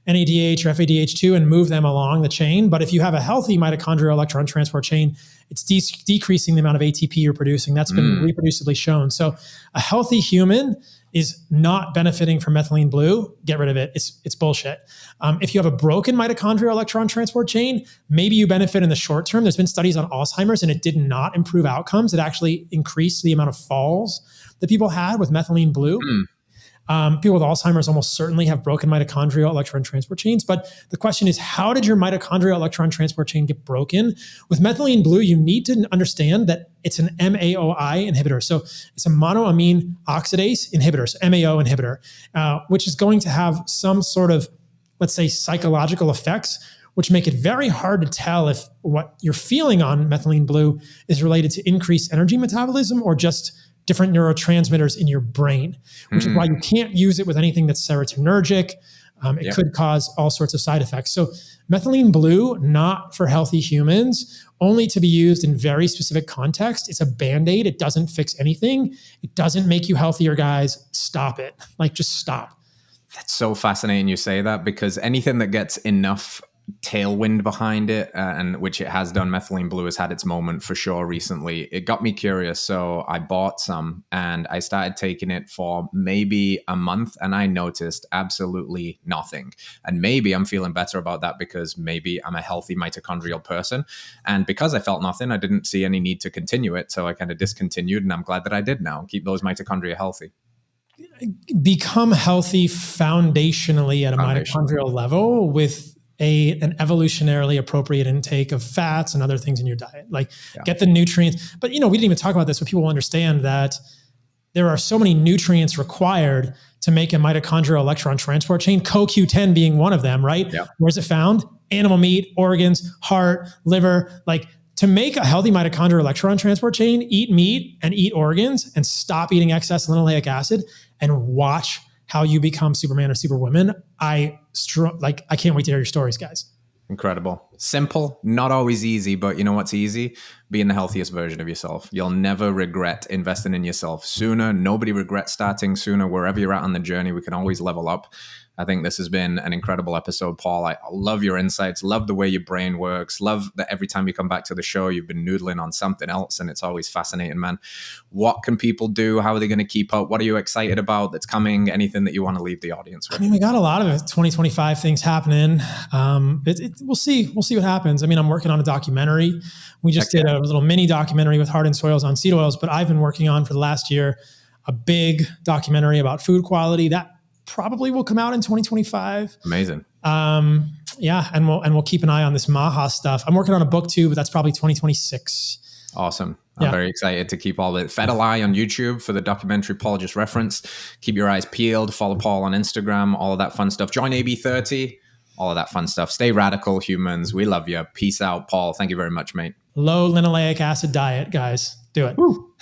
NADH or FADH2 and move them along the chain. But if you have a healthy mitochondrial electron transport chain, it's decreasing the amount of ATP you're producing. That's been reproducibly shown. So a healthy human is not benefiting from methylene blue. Get rid of it. It's bullshit. If you have a broken mitochondrial electron transport chain, maybe you benefit in the short term. There's been studies on Alzheimer's, and it did not improve outcomes. It actually increased the amount of falls that people had with methylene blue. People with Alzheimer's almost certainly have broken mitochondrial electron transport chains. But the question is, how did your mitochondrial electron transport chain get broken? With methylene blue, you need to understand that it's an MAOI inhibitor. So it's a monoamine oxidase inhibitor, so MAO inhibitor, which is going to have some sort of, let's say, psychological effects, which make it very hard to tell if what you're feeling on methylene blue is related to increased energy metabolism or just different neurotransmitters in your brain, which is why you can't use it with anything that's serotonergic. It could cause all sorts of side effects. So methylene blue, not for healthy humans, only to be used in very specific context. It's a Band-Aid. It doesn't fix anything. It doesn't make you healthier, guys. Stop it. Like, just stop. That's so fascinating you say that, because anything that gets enough tailwind behind it, and which it has done, methylene blue has had its moment for sure recently. It got me curious, so I bought some and I started taking it for maybe a month, and I noticed absolutely nothing. And maybe I'm feeling better about that because maybe I'm a healthy mitochondrial person, and because I felt nothing, I didn't see any need to continue it, so I kind of discontinued, and I'm glad that I did now. Keep those mitochondria healthy. Become healthy foundationally at a mitochondrial level with an evolutionarily appropriate intake of fats and other things in your diet. Like, get the nutrients. But, we didn't even talk about this, but people will understand that there are so many nutrients required to make a mitochondrial electron transport chain, CoQ10 being one of them, right? Yeah. Where's it found? Animal meat, organs, heart, liver. Like, to make a healthy mitochondrial electron transport chain, eat meat and eat organs and stop eating excess linoleic acid and watch how you become Superman or Superwoman. I can't wait to hear your stories, guys. Incredible. Simple, not always easy, but you know what's easy? Being the healthiest version of yourself. You'll never regret investing in yourself sooner. Nobody regrets starting sooner. Wherever you're at on the journey, we can always level up. I think this has been an incredible episode, Paul. I love your insights, love the way your brain works, love that every time you come back to the show, you've been noodling on something else, and it's always fascinating, man. What can people do? How are they going to keep up? What are you excited about that's coming? Anything that you want to leave the audience with? We got a lot of 2025 things happening. We'll see. We'll see what happens. I'm working on a documentary. We just did a little mini documentary with Heart and Soils on seed oils, but I've been working on for the last year a big documentary about food quality that probably will come out in 2025. Amazing. And we'll keep an eye on this Maha stuff. I'm working on a book too, but that's probably 2026. Awesome. I'm very excited to keep all the Federal Eye on YouTube for the documentary Paul just referenced. Keep your eyes peeled. Follow Paul on Instagram, all of that fun stuff. Join AB30, all of that fun stuff. Stay radical, humans. We love you. Peace out, Paul. Thank you very much, mate. Low linoleic acid diet, guys. Do it. Woo.